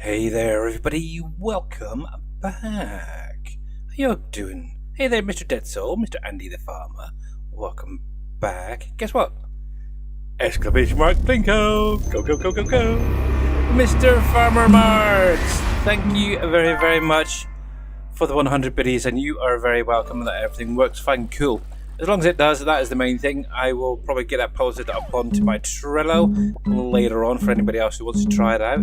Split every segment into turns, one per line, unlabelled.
Hey there, everybody. Welcome back. How you doing? Hey there, Mr. Dead Soul, Mr. Andy the Farmer. Welcome back. Guess what? Exclamation mark, Blinko. Go, go, go, go, go. Mr. Farmer Marks. Thank you very, very much for the 100 biddies, and you are very welcome that everything works fine, cool. As long as it does, that is the main thing. I will probably get that posted up onto my Trello later on for anybody else who wants to try it out.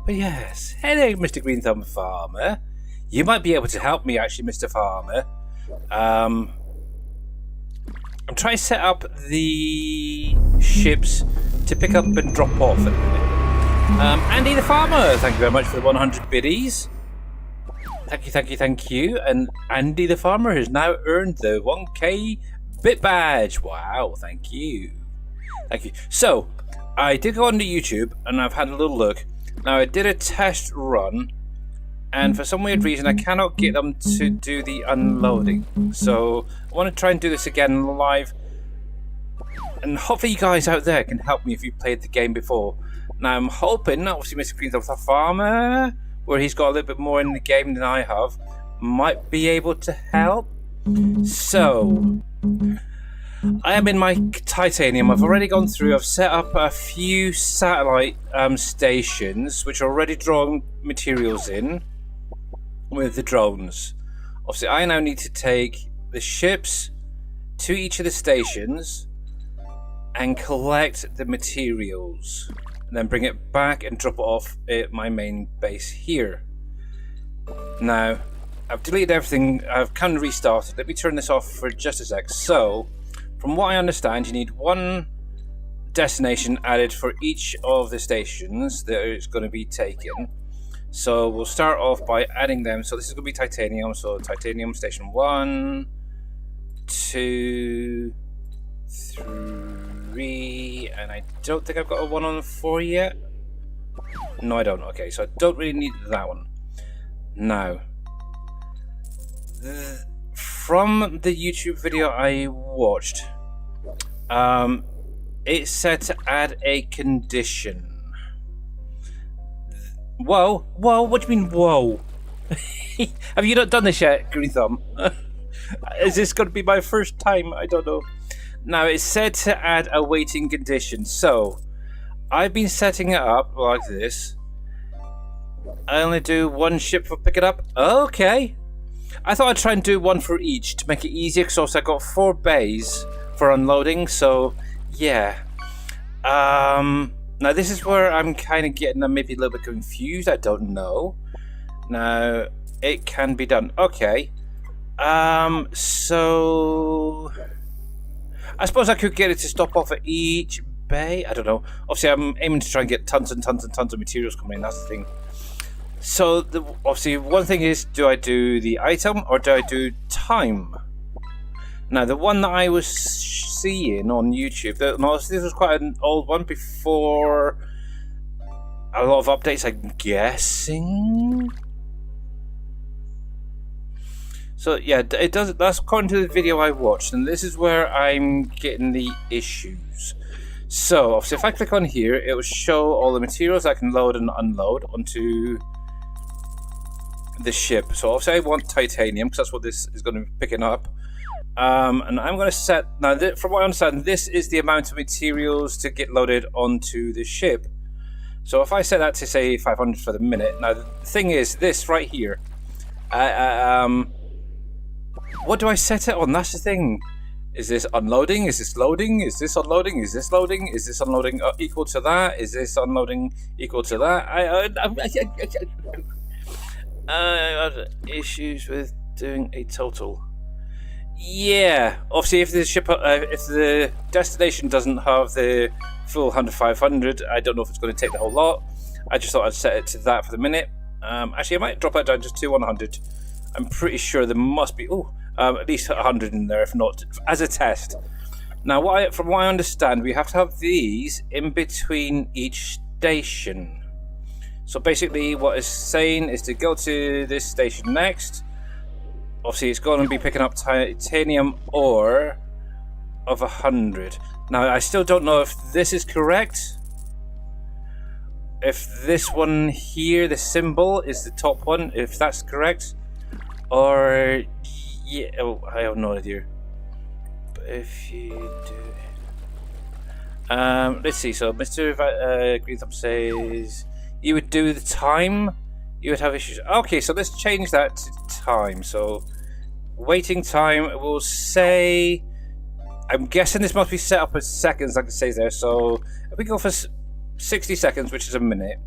But yes, hello, Mr. Green Thumb Farmer. You might be able to help me, actually, Mr. Farmer. I'm trying to set up the ships to pick up and drop off at the minute. Andy the Farmer, thank you very much for the 100 biddies. Thank you. And Andy the Farmer has now earned the 1k bit badge. Wow, thank you. So, I did go onto YouTube and I've had a little look. Now, I did a test run, and for some weird reason, I cannot get them to do the unloading. So, I want to try and do this again live. And hopefully you guys out there can help me if you played the game before. Now, I'm hoping, obviously, Mr. Green Thumb Farmer, where he's got a little bit more in the game than I have, might be able to help. So, I am in my titanium. I've already gone through. I've set up a few satellite stations, which are already drawing materials in with the drones. Obviously, I now need to take the ships to each of the stations and collect the materials, and then bring it back and drop it off at my main base here. Now, I've deleted everything. I've kind of restarted. Let me turn this off for just a sec. So, from what I understand, you need one destination added for each of the stations that is going to be taken. So we'll start off by adding them. So this is going to be titanium. So titanium station 1, 2, 3, and I don't think I've got a 1 on 4 yet. No, I don't. Okay, so I don't really need that one. Now, from the YouTube video I watched, it said to add a condition. Whoa, what do you mean, whoa? Have you not done this yet, Green Thumb? Is this going to be my first time? I don't know. Now, it's said to add a waiting condition. So, I've been setting it up like this. I only do one ship for pick it up. Okay. I thought I'd try and do one for each to make it easier, because also I got 4 bays for unloading. So, yeah. Now, this is where I'm kind of getting maybe a little bit confused. I don't know. Now, it can be done. Okay. So, I suppose I could get it to stop off at each bay. I don't know. Obviously, I'm aiming to try and get tons and tons and tons of materials coming in. That's the thing. So, obviously, one thing is, do I do the item or do I do time? Now, the one that I was seeing on YouTube, this was quite an old one before a lot of updates, I'm guessing. So yeah, it does. That's according to the video I watched, and this is where I'm getting the issues. So obviously, if I click on here, it will show all the materials I can load and unload onto the ship. So obviously, I want titanium because that's what this is going to be picking up. And I'm going to set, now from what I understand, this is the amount of materials to get loaded onto the ship. So if I set that to say 500 for the minute, now the thing is, this right here, what do I set it on? That's the thing. Is this unloading? Is this loading? Is this unloading? Is this loading? Is this unloading equal to that? Is this unloading equal to that? I have issues with doing a total. Yeah, obviously, if the ship, if the destination doesn't have the full 100-500, I don't know if it's going to take the whole lot. I just thought I'd set it to that for the minute. Actually, I might drop that down just to 100. I'm pretty sure there must be at least 100 in there, if not as a test. Now, from what I understand, we have to have these in between each station. So basically, what it's saying is to go to this station next. Obviously, it's going to be picking up titanium ore of 100. Now, I still don't know if this is correct if this one here, the symbol, is the top one, if that's correct, or yeah, oh, I have no idea. But if you do, let's see. So Mr. Green Thumb says you would do the time. You would have issues. Okay, so let's change that to time. So waiting time. We'll say. I'm guessing this must be set up as seconds, like it says there. So if we go for 60 seconds, which is a minute,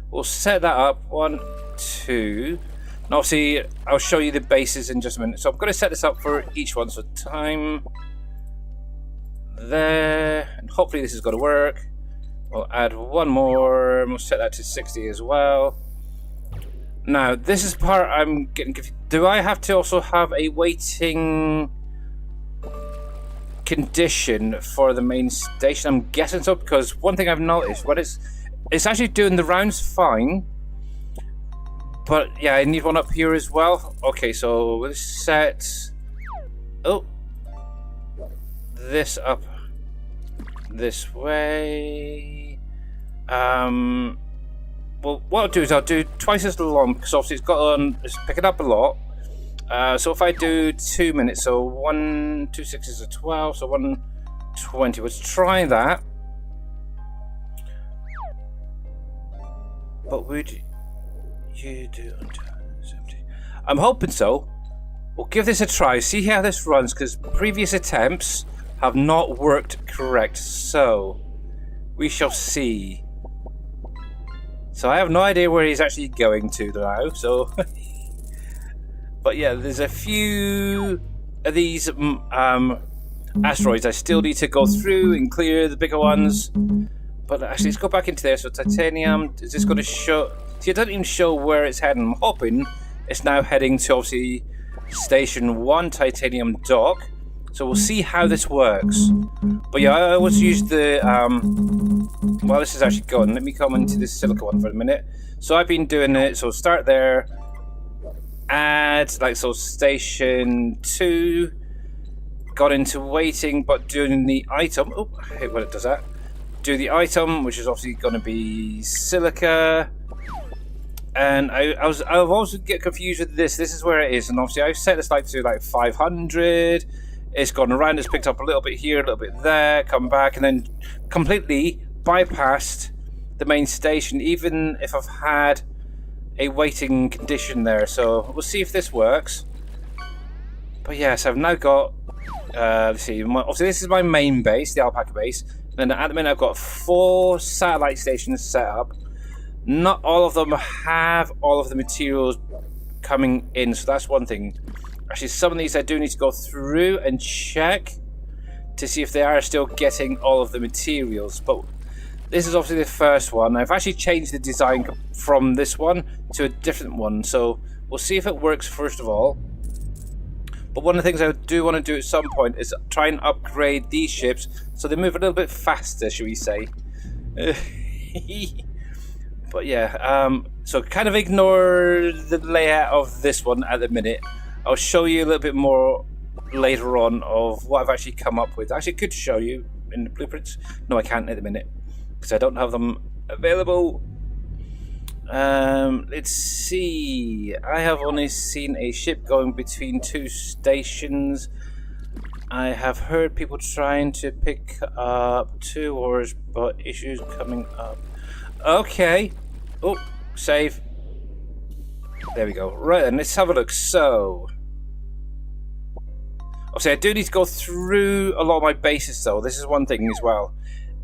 we'll set that up. 1, 2. And obviously, I'll show you the bases in just a minute. So I'm going to set this up for each one. So time there, and hopefully this is going to work. We'll add one more, and we'll set that to 60 as well. Now, this is the part I'm getting confused. Do I have to also have a waiting condition for the main station? I'm guessing so, because one thing I've noticed, when it's actually doing the rounds fine, but yeah, I need one up here as well. Okay, so we'll set this up this way. Well, what I'll do is I'll do twice as long, because obviously it's picking up a lot. So if I do 2 minutes, so 1, 2, 6 is a 12, so 120. Let's try that. But would you do 70? I'm hoping so. We'll give this a try, see how this runs, because previous attempts have not worked correct. So we shall see. So I have no idea where he's actually going to now. So. But yeah, there's a few of these asteroids I still need to go through and clear the bigger ones. But actually, let's go back into there. So titanium, is this going to show? See, it doesn't even show where it's heading. I'm hoping it's now heading to obviously Station 1 Titanium Dock. So we'll see how this works. But yeah, I always use the well, this is actually gone. Let me come into this silica one for a minute. So I've been doing it. So start there. Add, like, so Station 2, got into waiting, but doing the item. Oh, I hate when it does that. Do the item, which is obviously going to be silica. And I also get confused with this. This is where it is, and obviously I've set this like to like 500. It's gone around, it's picked up a little bit here, a little bit there, come back, and then completely bypassed the main station, even if I've had a waiting condition there. So we'll see if this works. But yes, I've now got let's see, obviously this is my main base, the alpaca base. And then at the minute I've got 4 satellite stations set up. Not all of them have all of the materials coming in, so that's one thing. Actually, some of these I do need to go through and check to see if they are still getting all of the materials. But this is obviously the first one. I've actually changed the design from this one to a different one, so we'll see if it works first of all. But one of the things I do want to do at some point is try and upgrade these ships so they move a little bit faster, shall we say. But yeah, so kind of ignore the layout of this one at the minute. I'll show you a little bit more later on of what I've actually come up with. I actually could show you in the blueprints. No, I can't at the minute, because I don't have them available. Let's see. I have only seen a ship going between 2 stations. I have heard people trying to pick up 2 ores, but issues coming up. Okay. Oh, save. There we go. Right then, let's have a look. So, obviously I do need to go through a lot of my bases though. This is one thing as well.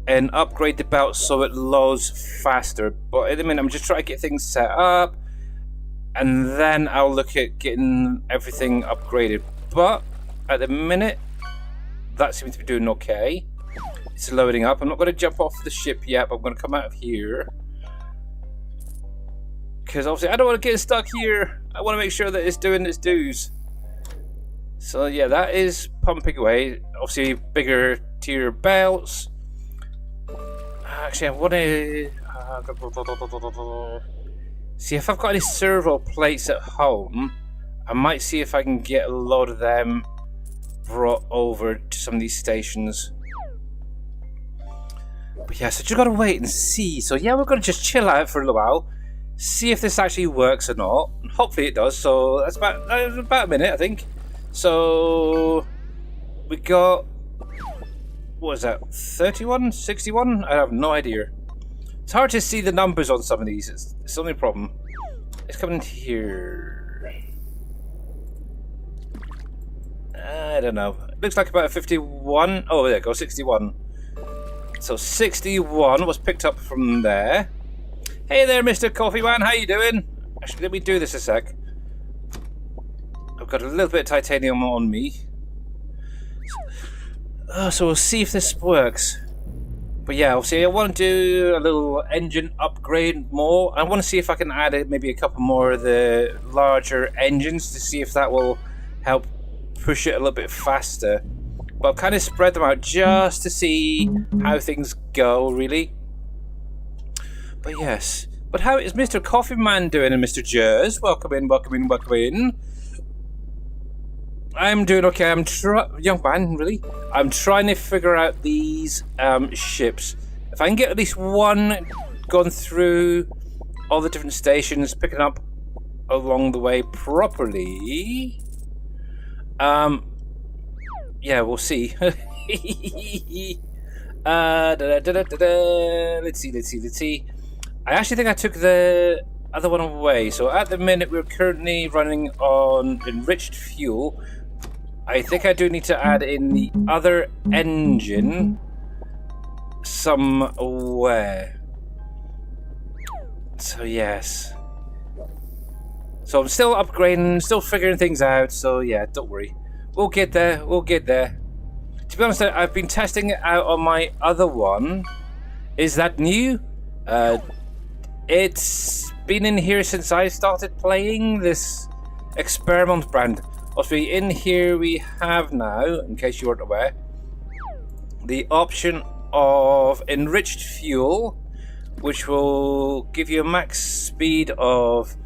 And upgrade the belt so it loads faster. But at the minute I'm just trying to get things set up, and then I'll look at getting everything upgraded. But at the minute that seems to be doing okay. It's loading up. I'm not going to jump off the ship yet, but I'm going to come out of here, because obviously I don't want to get stuck here. I want to make sure that it's doing its dues. So yeah, that is pumping away. Obviously bigger tier belts. Actually, I want to see if I've got any servo plates at home. I might see if I can get a load of them brought over to some of these stations. But yeah, so just gotta wait and see. So yeah, we're gonna just chill out for a little while, see if this actually works or not. Hopefully it does. So that's about a minute, I think. So we got, what is that? 31, 61? I have no idea. It's hard to see the numbers on some of these. It's the only problem. It's coming here. I don't know. It looks like about a 51. Oh, there you go, 61. So 61 was picked up from there. Hey there, Mr. Coffee Man, how you doing? Actually, let me do this a sec. I've got a little bit of titanium on me. So we'll see if this works. But yeah, obviously I want to do a little engine upgrade more. I want to see if I can add maybe a couple more of the larger engines to see if that will help push it a little bit faster. But I've kind of spread them out just to see how things go, really. But yes. But how is Mr. Coffee Man doing and Mr. Jers? Welcome in, welcome in, welcome in. I'm doing okay. Young man, really. I'm trying to figure out these ships. If I can get at least one gone through all the different stations, picking up along the way properly. Yeah, we'll see. Let's see. I actually think I took the other one away. So at the minute, we're currently running on enriched fuel. I think I do need to add in the other engine somewhere. So yes. So I'm still upgrading, still figuring things out. So yeah, don't worry. We'll get there. We'll get there. To be honest, I've been testing it out on my other one. Is that new? It's been in here since I started playing this experiment brand. Obviously, in here we have now, in case you weren't aware, the option of enriched fuel, which will give you a max speed of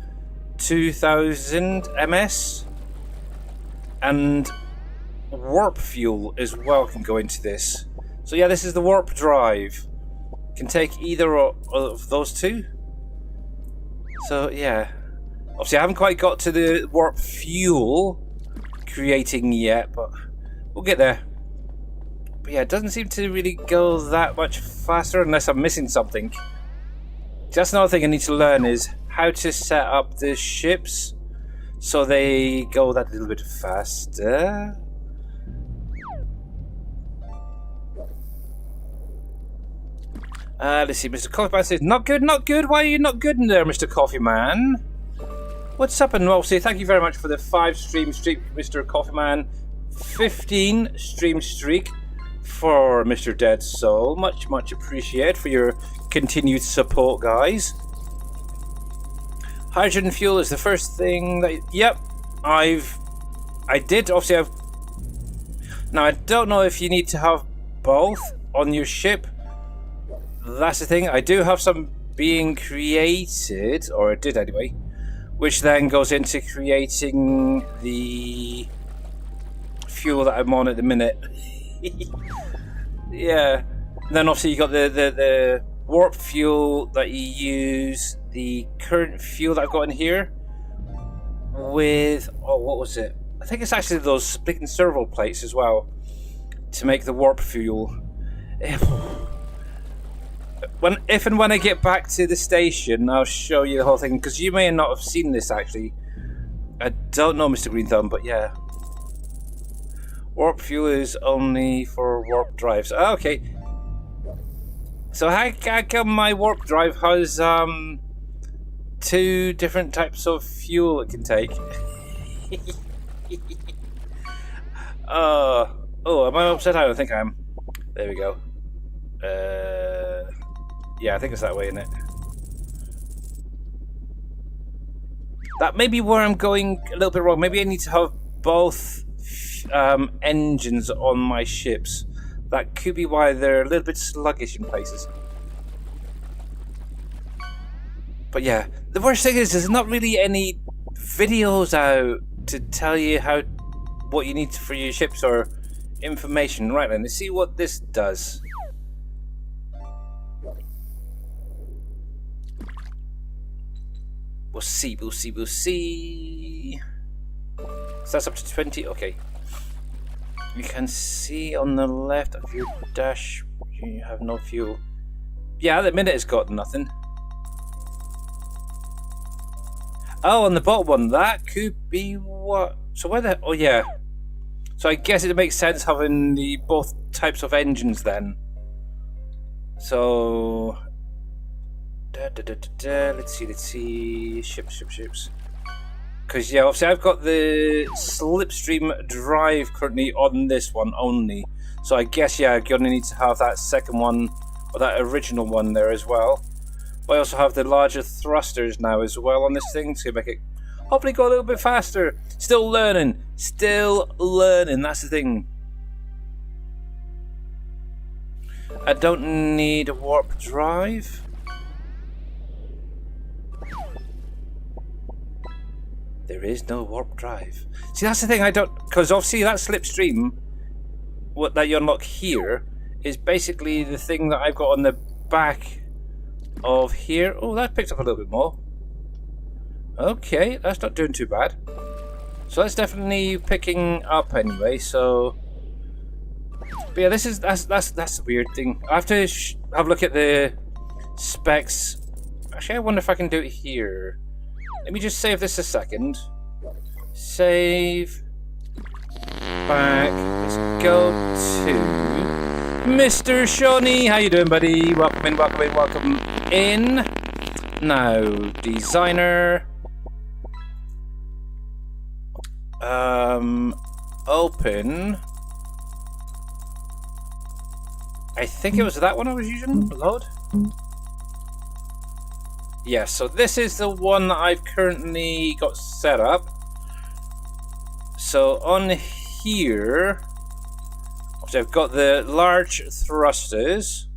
2000 ms, and warp fuel as well can go into this. So yeah, this is the warp drive. Can take either of those two. So yeah, obviously I haven't quite got to the warp fuel creating yet, but we'll get there. But yeah, it doesn't seem to really go that much faster unless I'm missing something. That's another thing I need to learn, is how to set up the ships so they go that little bit faster. Let's see, Mr. Coffee Man says, not good, not good. Why are you not good in there, Mr. Coffee Man? What's up? And well, say thank you very much for the 5 stream streak, Mr. Coffee Man. 15 stream streak for Mr. Dead Soul. Much, much appreciated for your continued support, guys. Hydrogen fuel is the first thing that... Yep, I did. Obviously, I've... Now, I don't know if you need to have both on your ship. That's the thing. I do have some being created, or it did anyway, which then goes into creating the fuel that I'm on at the minute. Yeah. And then obviously you got the warp fuel that you use, the current fuel that I've got in here with, oh, what was it? I think it's actually those split and servo plates as well to make the warp fuel. If and when I get back to the station, I'll show you the whole thing, because you may not have seen this actually. I don't know, Mr. Green Thumb, but yeah. Warp fuel is only for warp drives. Oh, okay. So how come my warp drive has 2 different types of fuel it can take? Oh, am I upside down? I think I am. There we go. Yeah, I think it's that way, isn't it? That may be where I'm going a little bit wrong. Maybe I need to have both engines on my ships. That could be why they're a little bit sluggish in places. But yeah, the worst thing is there's not really any videos out to tell you what you need for your ships or information. Right then, let's see what this does. We'll see, we'll see, we'll see. So that's up to 20, okay. You can see on the left of your dash, you have no fuel. Yeah, at the minute it's got nothing. Oh, on the bottom one, that could be what? So where the, oh yeah. So I guess it makes sense having the both types of engines then. So, let's see, ships. Because yeah, obviously I've got the slipstream drive currently on this one only. So I guess yeah, I'm gonna need to have that second one, or that original one there as well. But I also have the larger thrusters now as well on this thing to make it hopefully go a little bit faster. Still learning, that's the thing. I don't need a warp drive. There is no warp drive. See, that's the thing, I don't, because obviously that slipstream, what that you unlock here, is basically the thing that I've got on the back of here. Oh, that picked up a little bit more. Okay, that's not doing too bad. So that's definitely picking up anyway, so... But yeah, that's a weird thing. I have to have a look at the specs. Actually, I wonder if I can do it here. Let me just save this a second. Save. Back. Let's go to Mr. Shawnee. How you doing, buddy? Welcome in, welcome in, welcome in. Now, designer. Open. I think it was that one I was using. Load. Yeah, so this is the one that I've currently got set up. So on here, obviously I've got the large thrusters,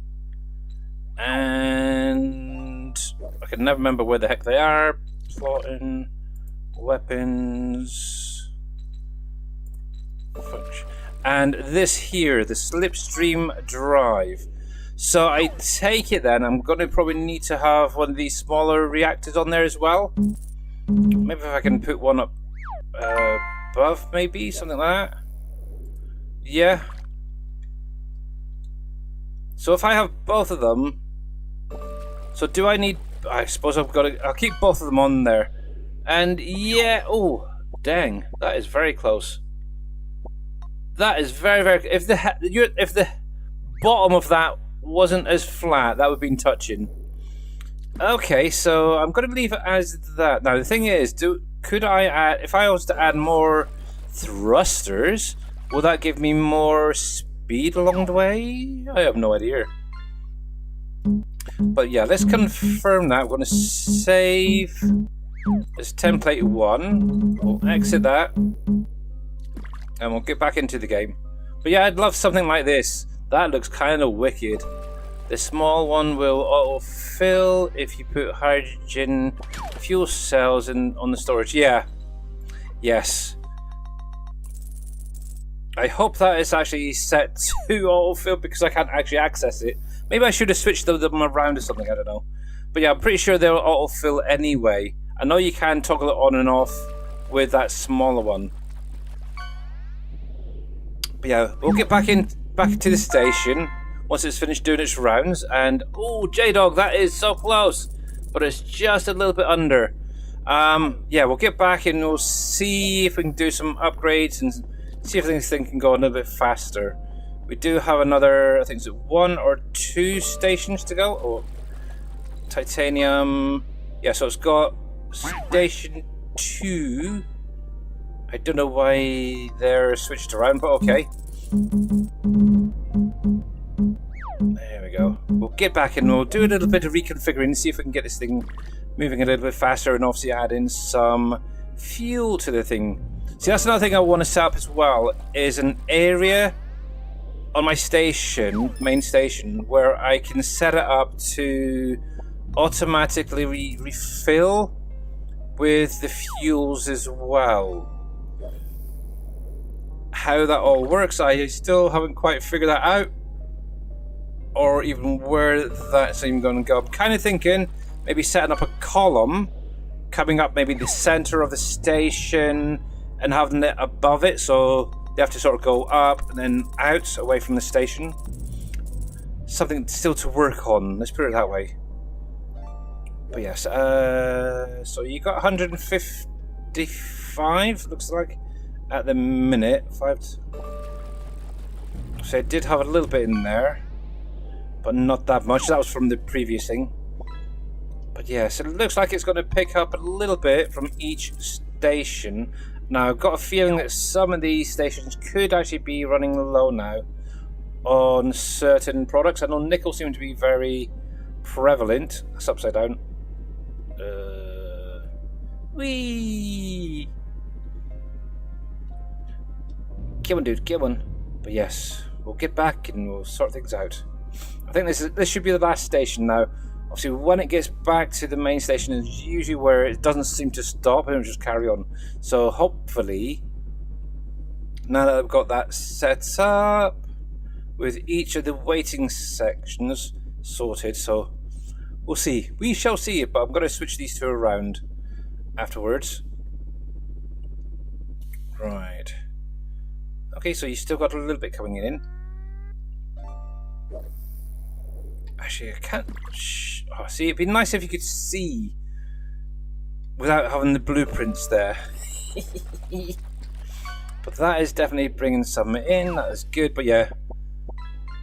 and I can never remember where the heck they are. Plotting, weapons, function. And this here, the slipstream drive. So I take it then I'm going to probably need to have one of these smaller reactors on there as well. Maybe if I can put one up above, maybe, something like that. Yeah. So if I have both of them, so do I need, I suppose I'll keep both of them on there. And yeah, oh, dang, that is very close. That is very, very, if the bottom of that wasn't as flat, that would have been touching. Okay, so I'm going to leave it as that. Now the thing is, could I add, if I was to add more thrusters, will that give me more speed along the way? I have no idea. But yeah, let's confirm that. I'm going to save as template 1. We'll exit that, and we'll get back into the game. But yeah, I'd love something like this. That looks kind of wicked. The small one will auto-fill if you put hydrogen fuel cells on the storage. Yeah. Yes. I hope that is actually set to auto-fill because I can't actually access it. Maybe I should have switched them around or something, I don't know. But yeah, I'm pretty sure they'll auto-fill anyway. I know you can toggle it on and off with that smaller one. But yeah, we'll get back to the station once it's finished doing its rounds. And oh, J-Dog, that is so close, but it's just a little bit under. Yeah, we'll get back and we'll see if we can do some upgrades and see if this thing can go a little bit faster. We do have another, I think it's 1 or 2 stations to go. Oh, titanium. Yeah, so it's got station 2. I don't know why they're switched around, but okay. There we go. We'll get back and we'll do a little bit of reconfiguring, see if we can get this thing moving a little bit faster, and obviously add in some fuel to the thing. See, that's another thing I want to set up as well, is an area on my station, main station, where I can set it up to automatically refill with the fuels as well. How that all works, I still haven't quite figured that out, or even where that's even going to go. I'm kind of thinking maybe setting up a column coming up maybe the center of the station and having it above it, so they have to sort of go up and then out away from the station. Something still to work on, let's put it that way. But yes, so you got 155, looks like, at the minute. So it did have a little bit in there, but not that much. That was from the previous thing. But yes, it looks like it's going to pick up a little bit from each station. Now, I've got a feeling that some of these stations could actually be running low now on certain products. I know nickel seems to be very prevalent. That's upside down. Whee! Get one, dude, get one. But yes, we'll get back and we'll sort things out. I think this should be the last station now. Obviously, when it gets back to the main station is usually where it doesn't seem to stop and it'll just carry on. So hopefully, now that I've got that set up with each of the waiting sections sorted, so we'll see. We shall see it, but I'm going to switch these two around afterwards. Right. Okay, so you still got a little bit coming in. Actually, I can't... Oh, see, it'd be nice if you could see without having the blueprints there. But that is definitely bringing some in. That is good, but yeah,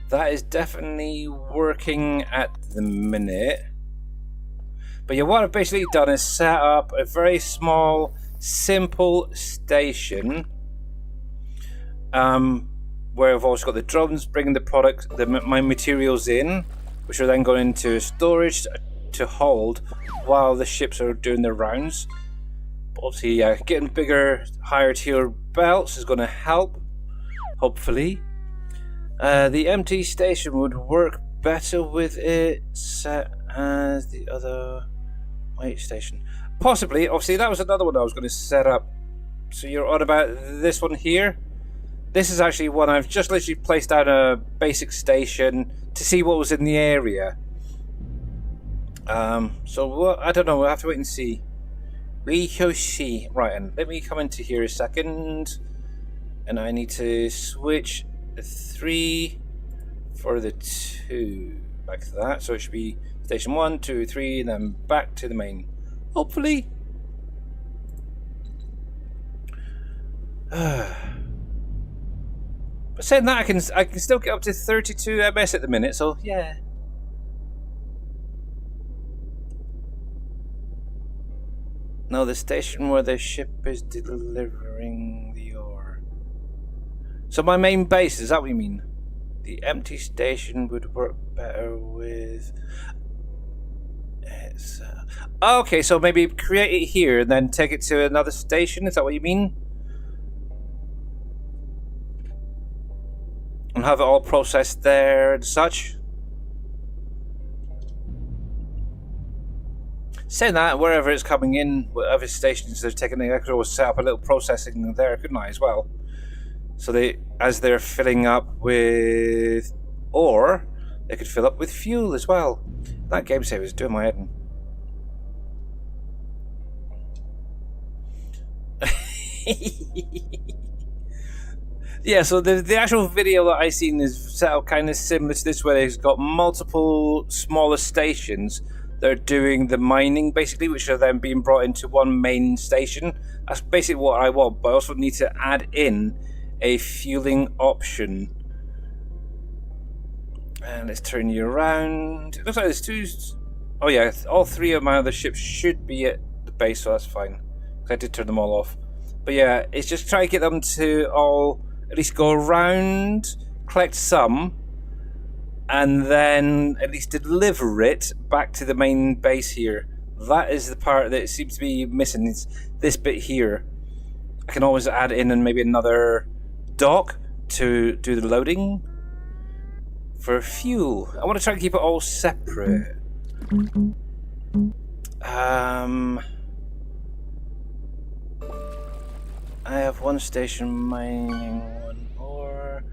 that is definitely working at the minute. But yeah, what I've basically done is set up a very small, simple station where I've also got the drums bringing the product, my materials in, which are then going into storage to hold while the ships are doing their rounds. But obviously, yeah, getting bigger, higher tier belts is going to help, hopefully. The empty station would work better with it set as the other wait station. Possibly, obviously, that was another one I was going to set up. So you're on about this one here. This is actually one I've just literally placed down a basic station to see what was in the area. So I don't know, we'll have to wait and see. We shall see. Right, and let me come into here a second. And I need to switch the 3 for the 2. Like that. So it should be station 1, 2, 3, and then back to the main. Hopefully. But saying that, I can still get up to 32 ms at the minute, so yeah. No, the station where the ship is delivering the ore. So my main base, is that what you mean? The empty station would work better with... It's, okay, so maybe create it here and then take it to another station, is that what you mean? And have it all processed there and such. Saying that, wherever it's coming in, whatever stations they're taking, I could always set up a little processing there, couldn't I, as well? So as they're filling up with ore, they could fill up with fuel as well. That game saver is doing my head in. Yeah, so the actual video that I seen is set up kind of similar to this, where it's got multiple smaller stations that are doing the mining, basically, which are then being brought into one main station. That's basically what I want, but I also need to add in a fueling option. And let's turn you around. It looks like there's 2... Oh yeah, all 3 of my other ships should be at the base, so that's fine. I did turn them all off. But yeah, it's just try to get them to all... at least go around, collect some, and then at least deliver it back to the main base here. That is the part that seems to be missing. It's this bit here. I can always add in and maybe another dock to do the loading for fuel. I want to try to keep it all separate. I have one station mining one ore,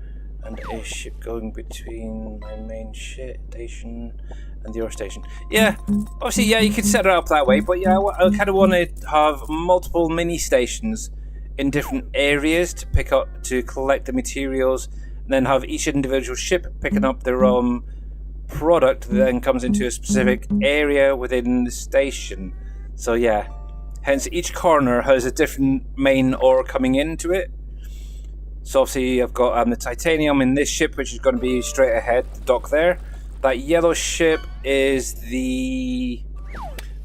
And a ship going between my main station and your station. Yeah, obviously, yeah, you could set it up that way, but yeah, I kind of want to have multiple mini stations in different areas to collect the materials, and then have each individual ship picking up their own product that then comes into a specific area within the station. So yeah, hence each corner has a different main ore coming into it. So obviously I've got the titanium in this ship, which is going to be straight ahead, the dock there. That yellow ship is the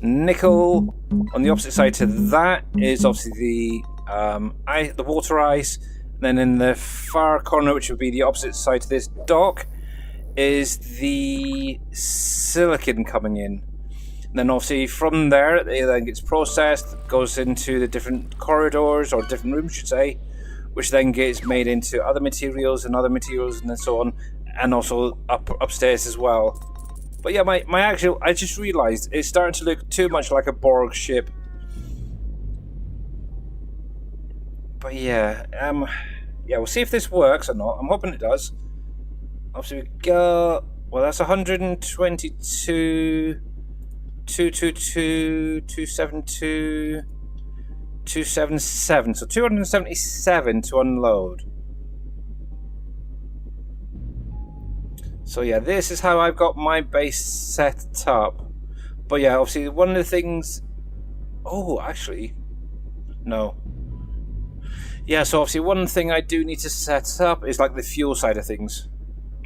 nickel. On the opposite side to that is obviously the water ice. And then in the far corner, which would be the opposite side to this dock, is the silicon coming in. And then obviously from there, it then gets processed, goes into the different corridors, or different rooms, I should say, which then gets made into other materials and then so on, and also upstairs as well. But yeah, my actual, I just realised it's starting to look too much like a Borg ship. But yeah, we'll see if this works or not. I'm hoping it does. Obviously we got, well, that's 122, 222, 272, 277, so 277 to unload. So yeah, this is how I've got my base set up. But yeah, obviously one of the things, oh actually no, yeah, so obviously one thing I do need to set up is like the fuel side of things.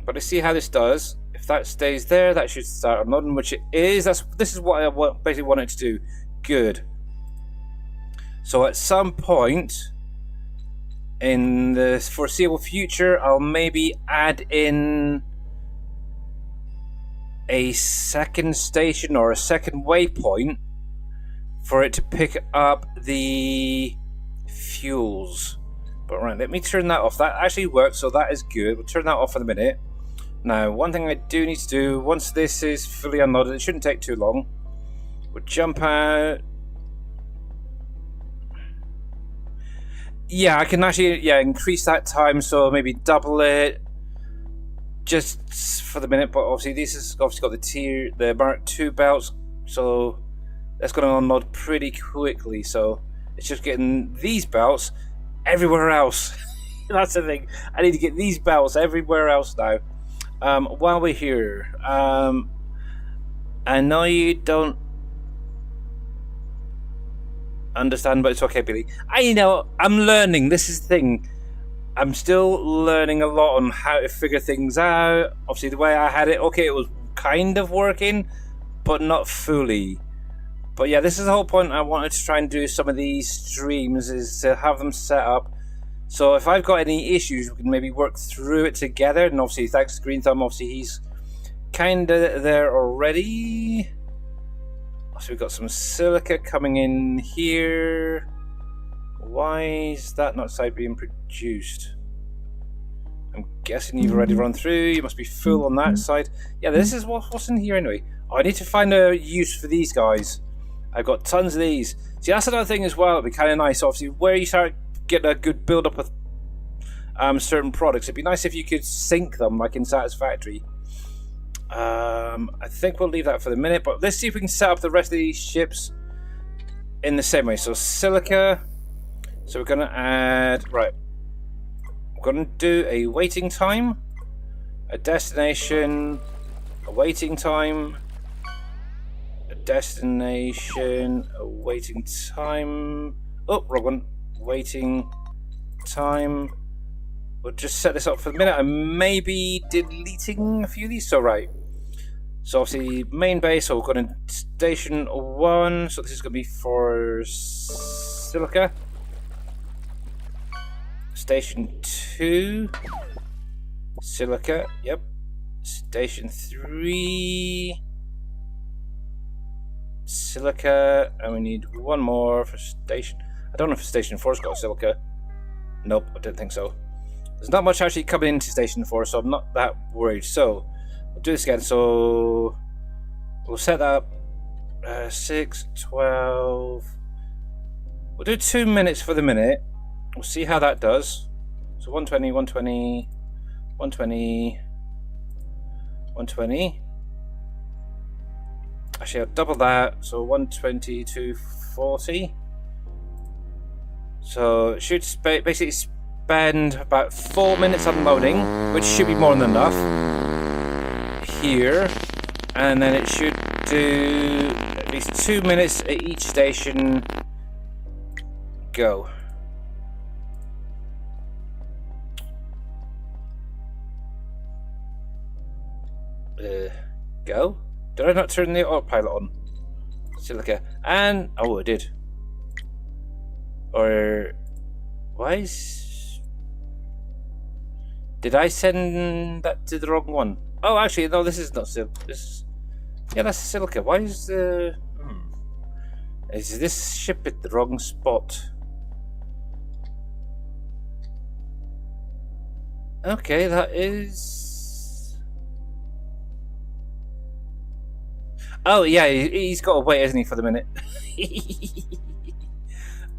But let's see how this does. If that stays there, that should start unloading, which it is. This is what I basically wanted to do. Good. So at some point in the foreseeable future, I'll maybe add in a second station or a second waypoint for it to pick up the fuels. But right, let me turn that off. That actually works, so that is good. We'll turn that off in a minute. Now, one thing I do need to do, once this is fully unloaded, it shouldn't take too long. We'll jump out. Yeah, I can actually increase that time, so maybe double it just for the minute. But obviously, this has obviously got the Mark II belts, so that's going to unload pretty quickly. So it's just getting these belts everywhere else. That's the thing. I need to get these belts everywhere else now. While we're here, I know you don't understand, but it's okay, Billy. I know, I'm learning. This is the thing. I'm still learning a lot on how to figure things out. Obviously, the way I had it, okay, it was kind of working, but not fully. But yeah, this is the whole point. I wanted to try and do some of these streams, is to have them set up. So if I've got any issues, we can maybe work through it together. And obviously, thanks to Green Thumb, obviously he's kind of there already. So we've got some silica coming in here. Why is that not side being produced? I'm guessing you've already run through. You must be full on that side. Yeah, this is what's in here anyway. Oh, I need to find a use for these guys. I've got tons of these. See, that's another thing as well. It'd be kind of nice, obviously, where you start getting a good build up of certain products. It'd be nice if you could sync them, like in Satisfactory. I think we'll leave that for the minute, but let's see if we can set up the rest of these ships in the same way. So silica. So we're gonna add, right, we're gonna do a waiting time, a destination, a waiting time, a destination, a waiting time. Oh, wrong one. Waiting time. We'll just set this up for the minute. I may be deleting a few of these. So right. So obviously main base. So we're going to station 1. So this is going to be for silica. Station 2. Silica. Yep. Station 3. Silica. And we need one more for station. I don't know if Station 4's got silica. Nope, I don't think so. There's not much actually coming into Station 4, so I'm not that worried. So, we'll do this again. So, we'll set that up. 6, 12. We'll do 2 minutes for the minute. We'll see how that does. So, 120, 120, 120. 120. Actually, I'll double that. So 120 to 40. So it should basically spend about 4 minutes unloading, which should be more than enough. Here. And then it should do at least 2 minutes at each station. Go. Go? Did I not turn the autopilot on? Silica. And... oh, I did. Or... why is... did I send that to the wrong one? Oh, actually, no, this is not Silica. This... yeah, that's Silica. Why is the... is this ship at the wrong spot? Okay, that is... oh, yeah, he's got to wait, hasn't he, for the minute?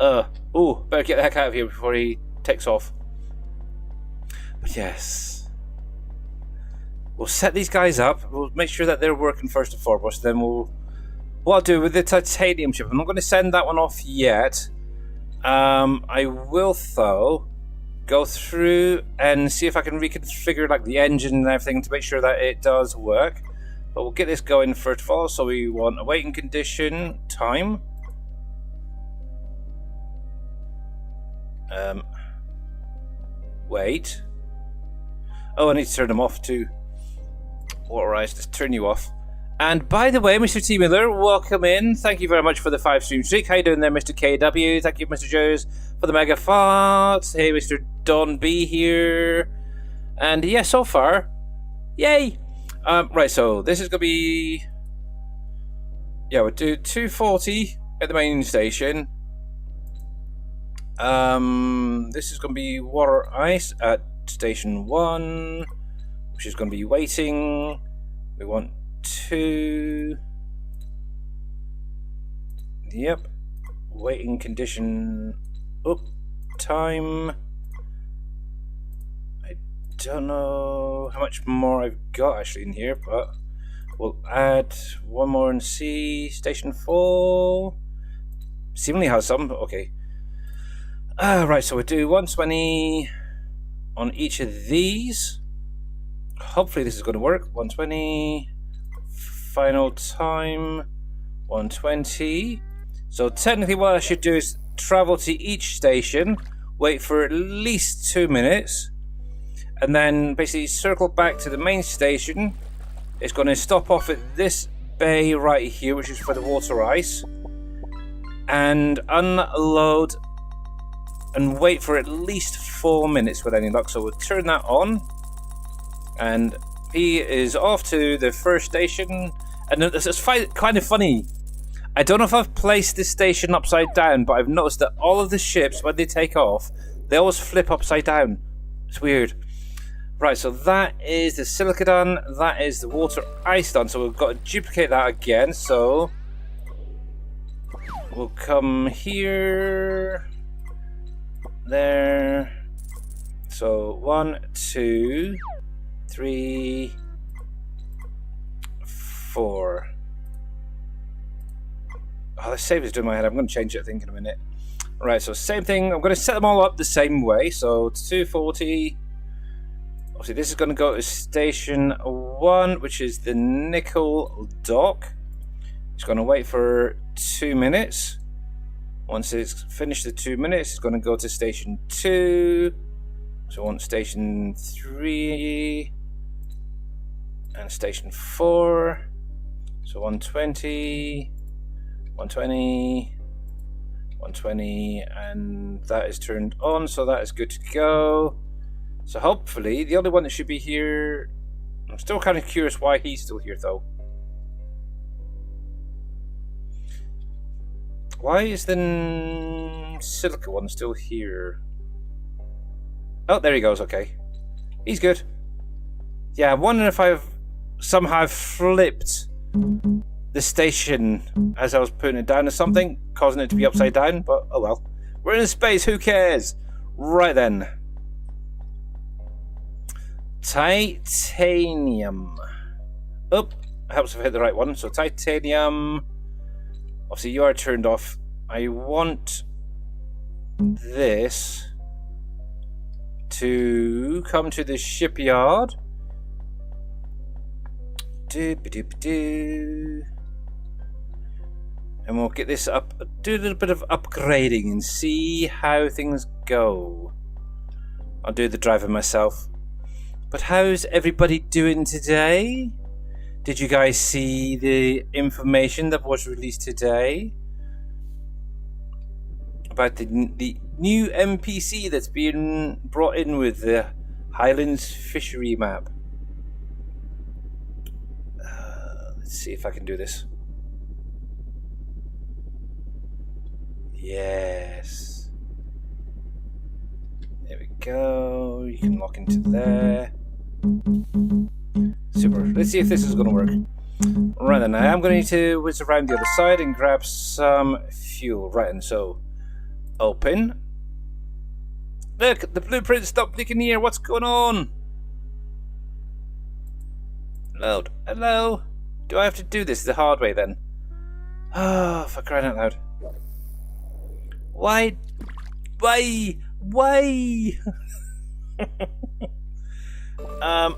Oh, better get the heck out of here before he takes off. But yes. We'll set these guys up. We'll make sure that they're working first and foremost. Then what I'll do with the titanium ship, I'm not going to send that one off yet. I will, though, go through and see if I can reconfigure like the engine and everything to make sure that it does work. But we'll get this going first of all. So we want a waiting condition time. Wait. Oh, I need to turn them off too. Alright, let's turn you off. And by the way, Mr. T. Miller, welcome in. Thank you very much for the 5-stream streak. How you doing there, Mr. KW? Thank you, Mr. Joes, for the mega farts. Hey, Mr. Don B here. And yeah, so far, yay! Right, so this is going to be... yeah, we'll do 240 at the main station. This is going to be water ice at station 1, which is going to be waiting. We want 2. Yep. Waiting condition up time. I don't know how much more I've got actually in here, but we'll add one more and see. Station 4 seemingly has some. Okay. Right, so we'll do 120 on each of these. Hopefully this is going to work. 120. Final time 120. So technically what I should do is travel to each station, wait for at least 2 minutes, and then basically circle back to the main station. It's going to stop off at this bay right here, which is for the water ice, and unload and wait for at least 4 minutes with any luck. So we'll turn that on, and he is off to the first station. And it's kind of funny. I don't know if I've placed this station upside down, but I've noticed that all of the ships, when they take off, they always flip upside down. It's weird. Right, so that is the silica done. That is the water ice done. So we've got to duplicate that again. So we'll come here, there. So 1, 2, 3, 4. Oh, the save is doing my head. I'm going to change it, I think, in a minute. Right, so same thing. I'm going to set them all up the same way. So 240. Obviously, this is going to go to station 1, which is the nickel dock. It's going to wait for 2 minutes. Once it's finished the 2 minutes, it's going to go to station 2. So I want station 3 and station 4. So 120, 120, 120, and that is turned on, so that is good to go. So hopefully, the only one that should be here... I'm still kind of curious why he's still here, though. Why is the silica one still here? Oh, there he goes, okay. He's good. Yeah, I'm wondering if I've somehow flipped the station as I was putting it down or something, causing it to be upside down, but oh well. We're in space, who cares? Right then. Titanium. Oh, helps if I hit the right one. So titanium. Obviously, you are turned off. I want this to come to the shipyard. And we'll get this up, do a little bit of upgrading and see how things go. I'll do the driver myself. But how's everybody doing today? Did you guys see the information that was released today about the new NPC that's being brought in with the Highlands Fishery map? Let's see if I can do this. Yes. There we go. You can lock into there. Super. Let's see if this is going to work. Right then, I am going to need to whiz around the other side and grab some fuel. Right, and so open. Look, the blueprint stopped blinking here. What's going on? Load. Hello. Do I have to do this the hard way then? Oh, for crying out loud. Why?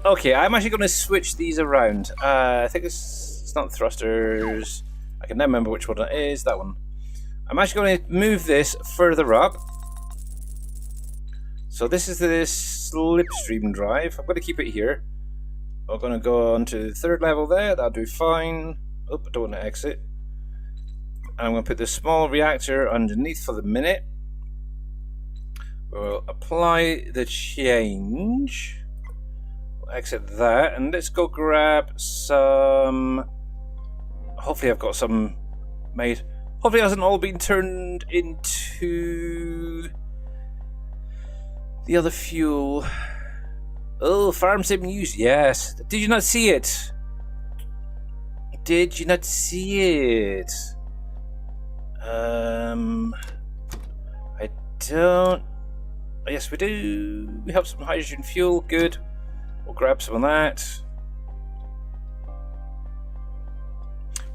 Okay, I'm actually going to switch these around. I think it's not thrusters. I can never remember which one it is. That one. I'm actually going to move this further up. So this is the slipstream drive. I'm going to keep it here. I'm going to go on to the third level there. That'll do fine. Oh, I don't want to exit. I'm going to put the small reactor underneath for the minute. We'll apply the change. We'll exit that, and let's go grab some. Hopefully, I've got some made. Hopefully, it hasn't all been turned into the other fuel. Oh, farm sim news. Yes. Did you not see it? Did you not see it? I don't. Yes, we do. We have some hydrogen fuel. Good. We'll grab some of that.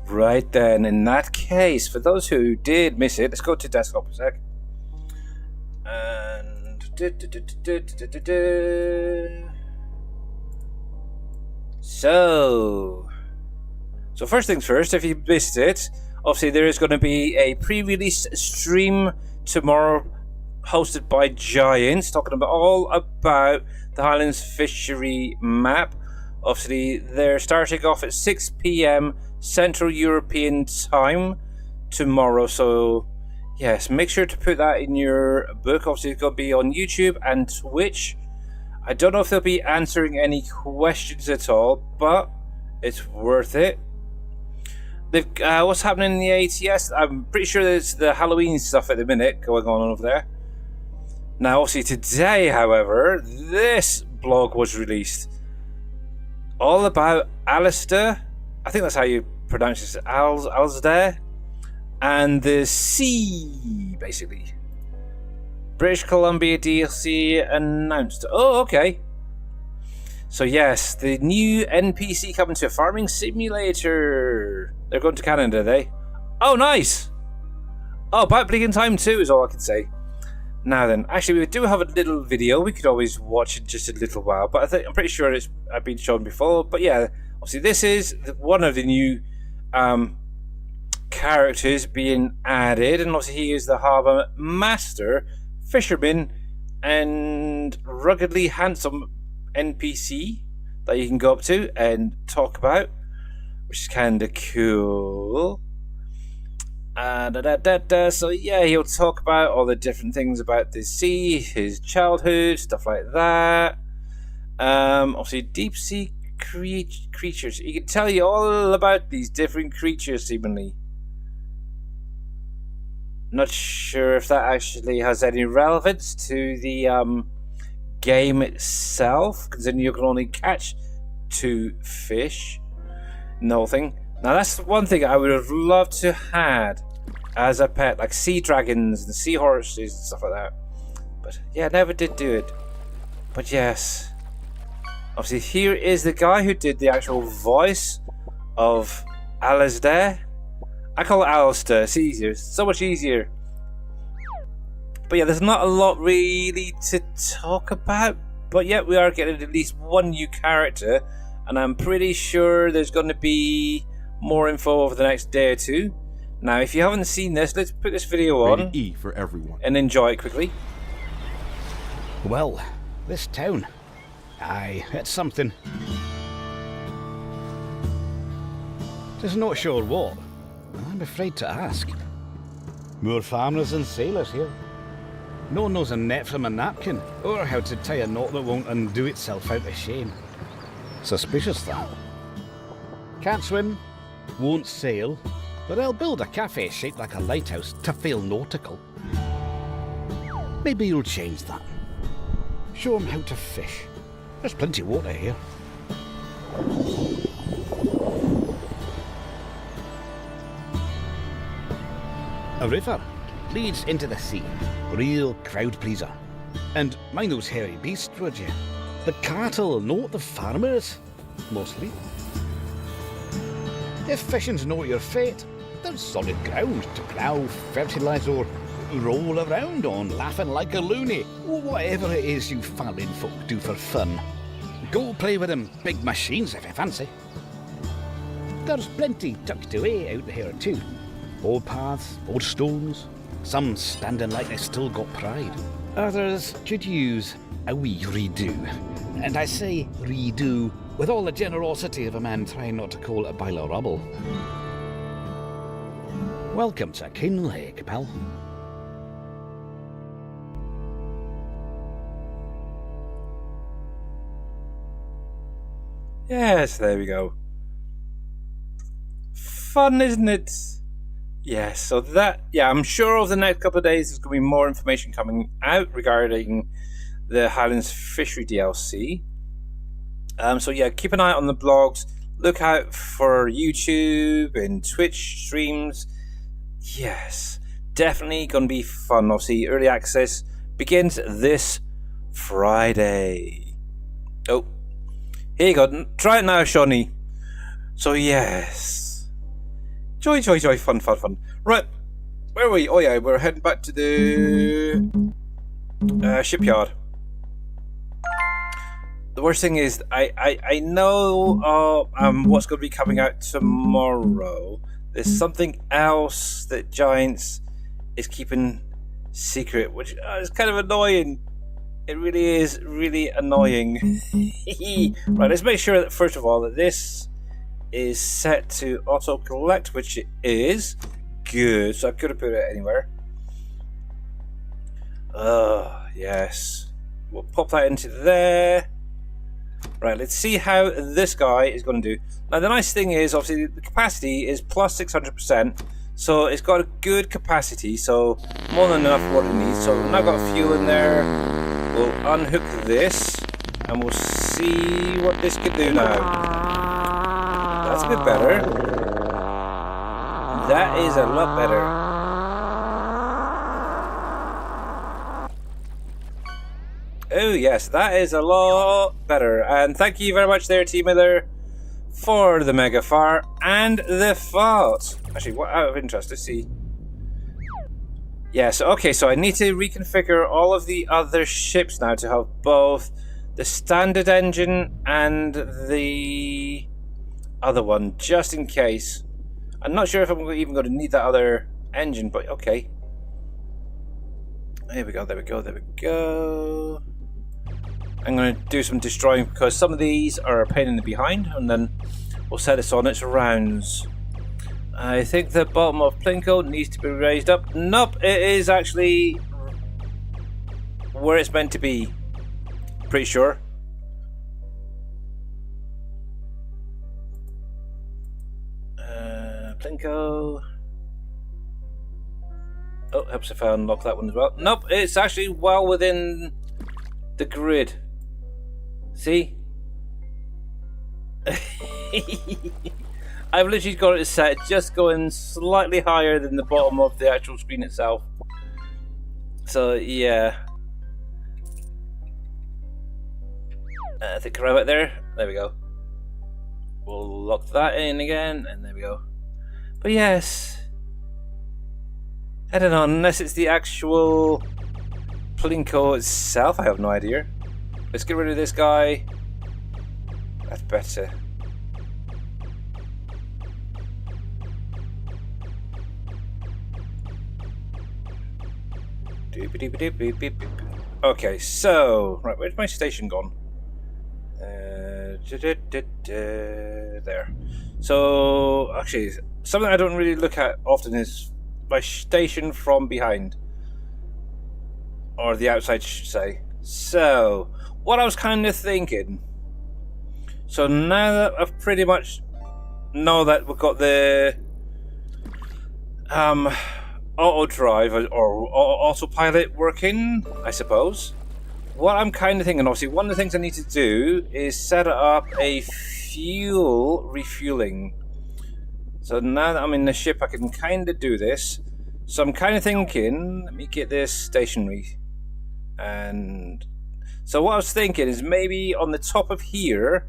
Right then, in that case, for those who did miss it, let's go to desktop a sec. And So first things first, if you missed it, obviously there is going to be a pre-release stream tomorrow hosted by Giants, talking all about the Highlands Fishery map. Obviously, they're starting off at 6 p.m. Central European time tomorrow. So, yes, make sure to put that in your book. Obviously, it's going to be on YouTube and Twitch. I don't know if they'll be answering any questions at all, but it's worth it. They've, what's happening in the ATS? I'm pretty sure there's the Halloween stuff at the minute going on over there. Now, obviously today, however, this blog was released. All about Alistair. I think that's how you pronounce it. Alistair. And the sea, basically. British Columbia DLC announced. Oh, okay. So yes, the new NPC coming to a farming simulator. They're going to Canada, are they? Oh, nice. Oh, about Bleak in Time 2 is all I can say. Now then, actually we do have a little video. We could always watch it just a little while, but I'm pretty sure it's been shown before. But yeah, obviously this is one of the new characters being added, and obviously he is the harbour master, fisherman, and ruggedly handsome NPC that you can go up to and talk about, which is kind of cool. So yeah, he'll talk about all the different things about the sea, his childhood, stuff like that. Obviously deep sea creatures. He can tell you all about these different creatures, seemingly. Not sure if that actually has any relevance to the game itself, considering you can only catch 2 fish. Nothing. Now that's one thing I would have loved to had as a pet, like sea dragons and sea horses and stuff like that. But yeah, never did do it. But yes. Obviously, here is the guy who did the actual voice of Alasdair. I call it Alistair. It's easier. It's so much easier. But yeah, there's not a lot really to talk about. But yeah, we are getting at least one new character. And I'm pretty sure there's going to be more info over the next day or two. Now, if you haven't seen this, let's put this video on.
Rated E for everyone.
And enjoy it quickly.
Well, this town. Aye, it's something. Just not sure what. I'm afraid to ask. More farmers than sailors here. No one knows a net from a napkin, or how to tie a knot that won't undo itself out of shame. Suspicious, that. Can't swim, won't sail, but I'll build a cafe shaped like a lighthouse to feel nautical. Maybe you'll change that. Show 'em how to fish. There's plenty of water here. A river leads into the sea. Real crowd pleaser. And mind those hairy beasts, would you? The cattle, not the farmers. Mostly. If fishing's not your fate, there's solid ground to plough, fertilise or roll around on, laughing like a loony. Whatever it is you farming folk do for fun. Go play with them big machines if you fancy. There's plenty tucked away out here too. Old paths, old stones, some standing like they still got pride. Others could use a wee redo. And I say redo with all the generosity of a man trying not to call it a pile of rubble. Welcome to King Lake, pal.
Yes, there we go. Fun, isn't it? Yes, so that, yeah, I'm sure over the next couple of days there's going to be more information coming out regarding the Highlands Fishery DLC. So yeah, keep an eye out on the blogs. Look out for YouTube and Twitch streams. Yes, definitely going to be fun. Obviously, early access begins this Friday. Oh, here you go. Try it now, Shawnee. So yes. Joy, fun. Right, where are we? Oh yeah, we're heading back to the shipyard. The worst thing is, I know what's going to be coming out tomorrow. There's something else that Giants is keeping secret, which is kind of annoying. It really is really annoying. Right, let's make sure that first of all that this is set to auto collect, which it is. Good, so I could have put it anywhere. Yes. We'll pop that into there. Right, let's see how this guy is going to do. Now, the nice thing is, obviously, the capacity is plus 600%, so it's got a good capacity, so more than enough for what it needs. So we've now got fuel in there. We'll unhook this, and we'll see what this can do now. That's a bit better. That is a lot better. Oh yes, that is a lot better. And thank you very much there, T Miller, for the mega fire and the fart. Actually, what, out of interest, let's see. Yes, okay, so I need to reconfigure all of the other ships now to have both the standard engine and the other one, just in case. I'm not sure if I'm even going to need that other engine, but okay. There we go. I'm going to do some destroying because some of these are a pain in the behind, and then we'll set this on its rounds. I think the bottom of Plinko needs to be raised up. Nope, it is actually where it's meant to be. Pretty sure. Plinko. Oh, helps if I unlock that one as well. Nope, it's actually well within the grid. See? I've literally got it set just going slightly higher than the bottom of the actual screen itself. So, yeah. I think right about there. There we go. We'll lock that in again, and there we go. But yes, I don't know, unless it's the actual Plinko itself, I have no idea. Let's get rid of this guy. That's better. Okay, so, right, where's my station gone? There. So, actually, something I don't really look at often is my station from behind. Or the outside, should say. So, what I was kind of thinking. So now that I've pretty much know that we've got the auto drive or autopilot working, I suppose. What I'm kind of thinking, obviously, one of the things I need to do is set up a fuel refueling. So now that I'm in the ship, I can kind of do this. So I'm kind of thinking, let me get this stationary. And so what I was thinking is maybe on the top of here,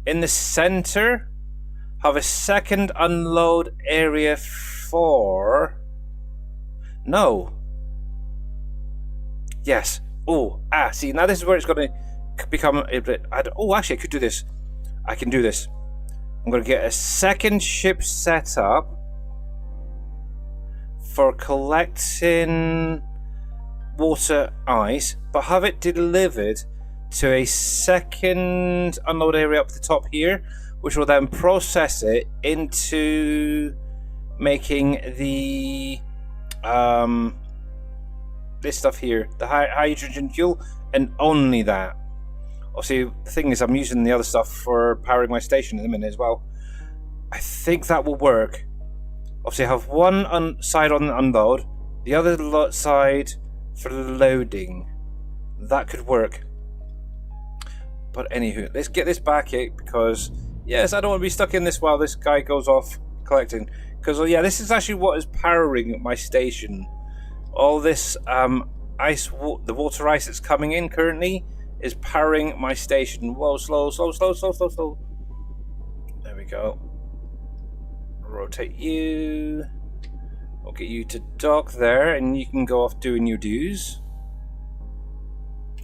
in the center, have a second unload area for... No. Yes. Oh, see, now this is where it's going to become a bit... Oh, actually, I could do this. I can do this. I'm going to get a second ship set up for collecting water ice, but have it delivered to a second unload area up the top here, which will then process it into making the this stuff here, the hydrogen fuel, and only that. Obviously, the thing is, I'm using the other stuff for powering my station in a minute as well. I think that will work. Obviously, I have one side on unload, the other side for loading. That could work. But anywho, let's get this back here because, yes, I don't want to be stuck in this while this guy goes off collecting. Because, yeah, this is actually what is powering my station. All this ice, the water ice that's coming in currently is powering my station. Whoa, slow. There we go. Rotate you. We'll get you to dock there, and you can go off doing your dues.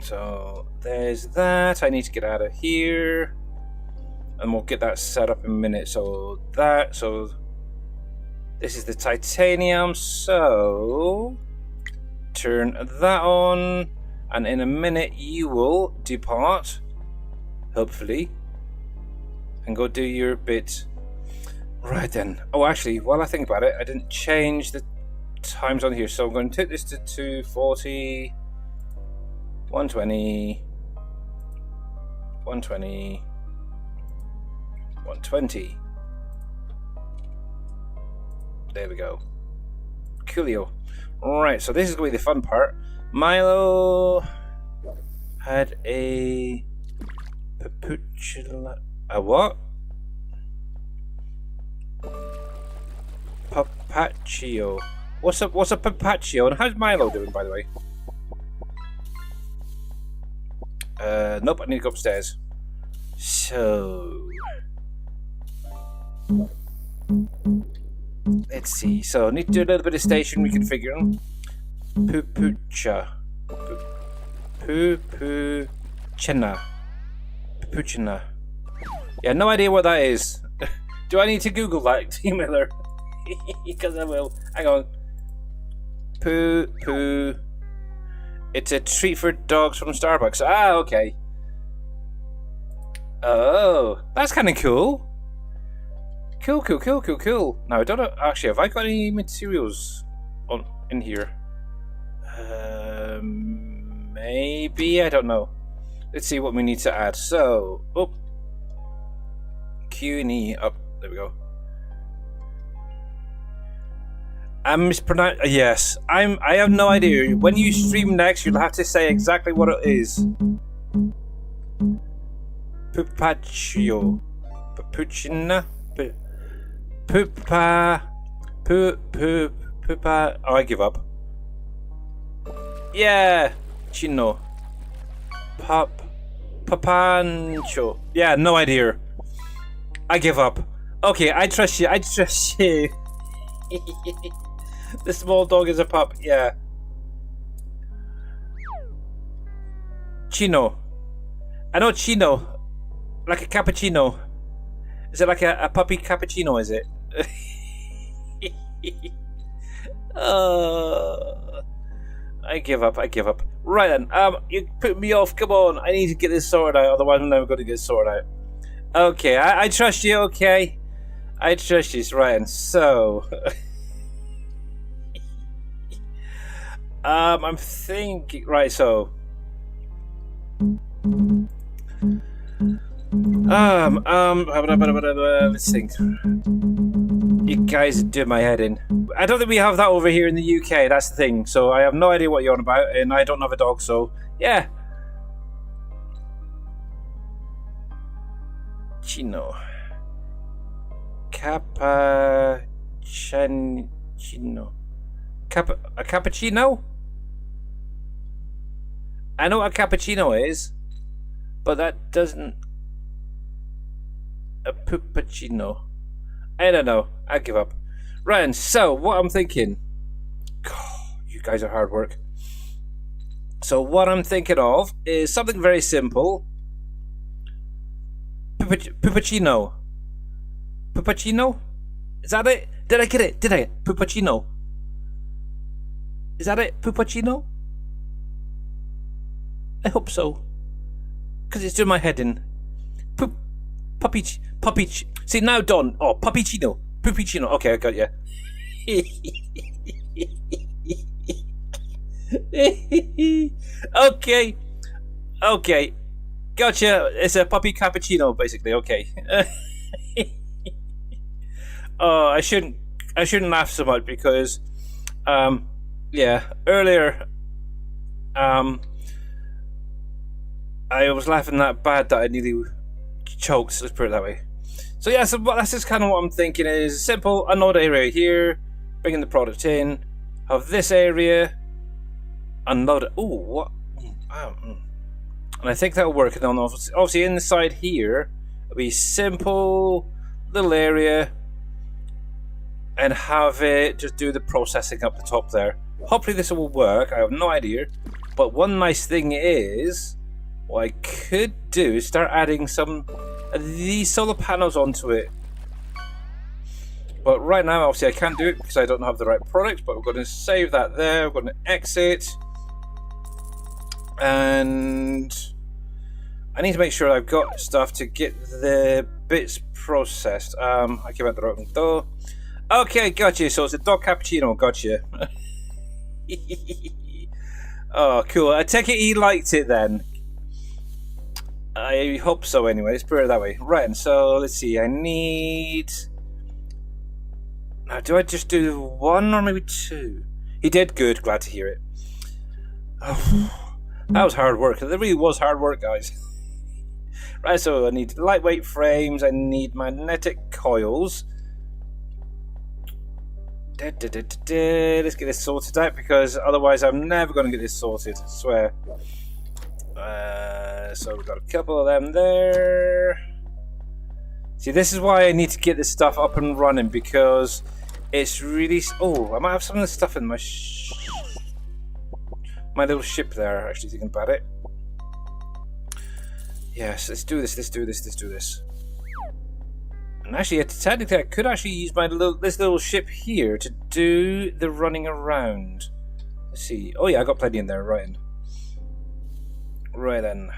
So there's that. I need to get out of here, and we'll get that set up in a minute. So this is the titanium. So turn that on, and in a minute you will depart, hopefully, and go do your bit. Right then. Oh, actually, while I think about it, I didn't change the times on here, so I'm going to take this to 240, 120, 120, 120. There we go. Coolio. Right, so this is going to be the fun part. Milo had a paputula. A what? Papaccio. What's a papaccio? And how's Milo doing, by the way? Nope, I need to go upstairs. So let's see. So I need to do a little bit of station reconfiguring. Pupucha. Pupuchina. Pupuchina. Yeah, no idea what that is. Do I need to Google that, T. Miller? Because I will. Hang on. Poo. It's a treat for dogs from Starbucks. Ah, okay. Oh, that's kind of cool. Cool. Now, I don't know. Actually, have I got any materials in here? Maybe. I don't know. Let's see what we need to add. So, Q and E up. There we go. I'm mispronouncing. Yes, I have no idea. When you stream next, you'll have to say exactly what it is. Pupaccio, Papuchina, Pupa. Oh, I give up. Yeah, Chino, Papancho. Yeah, no idea. I give up. Okay, I trust you. I trust you. The small dog is a pup. Yeah. Chino. I know Chino. Like a cappuccino. Is it like a puppy cappuccino, is it? I give up. I give up. Right then. You put me off. Come on. I need to get this sorted out. Otherwise, I'm never going to get sorted out. Okay. I trust you. Okay. I trust you, Ryan. So, I'm thinking. Right. So, let's think. You guys do my head in. I don't think we have that over here in the UK. That's the thing. So I have no idea what you're on about, and I don't have a dog. So yeah. Chino. Cappuccino. A cappuccino? I know what a cappuccino is, but that doesn't. A puppuccino. I don't know. I give up. Ryan, so what I'm thinking. God, you guys are hard work. So what I'm thinking of is something very simple. Puppuccino. Puppuccino? Is that it? Did I get it? Did I? Puppuccino. Is that it? Puppuccino? I hope so. Because it's doing my head in. Puppy. See now, Don. Oh, Puppychino. Puppychino. Okay, I got you. Okay. Okay. Gotcha. It's a puppy cappuccino, basically. Okay. Oh, I shouldn't laugh so much because, yeah, earlier, I was laughing that bad that I nearly choked. Let's put it that way. So yeah, so that's just kind of what I'm thinking is simple, unload area here, bringing the product in, have this area, unload it. Ooh, what? And I think that'll work. And then obviously inside here, it'll be simple little area, and have it just do the processing up the top there. Hopefully this will work. I have no idea, but one nice thing is, what I could do is start adding some of these solar panels onto it. But right now, obviously, I can't do it because I don't have the right product. But we're going to save that there. We're going to exit. And I need to make sure I've got stuff to get the bits processed. I came out the wrong door. Okay, gotcha. So it's a dog cappuccino. Gotcha. Oh, cool. I take it he liked it then. I hope so anyway. Let's put it that way. Right, and so let's see. I need... Now, do I just do one or maybe two? He did good. Glad to hear it. Oh, that was hard work. It really was hard work, guys. Right, so I need lightweight frames. I need magnetic coils. Let's get this sorted out because otherwise I'm never going to get this sorted. I swear. So we've got a couple of them there. See, this is why I need to get this stuff up and running because it's really... Oh, I might have some of this stuff in my my little ship there, actually thinking about it. Yes, let's do this, let's do this, let's do this. And actually, technically I could actually use this little ship here to do the running around. Let's see. Oh yeah, I got plenty in there, right in. Right then.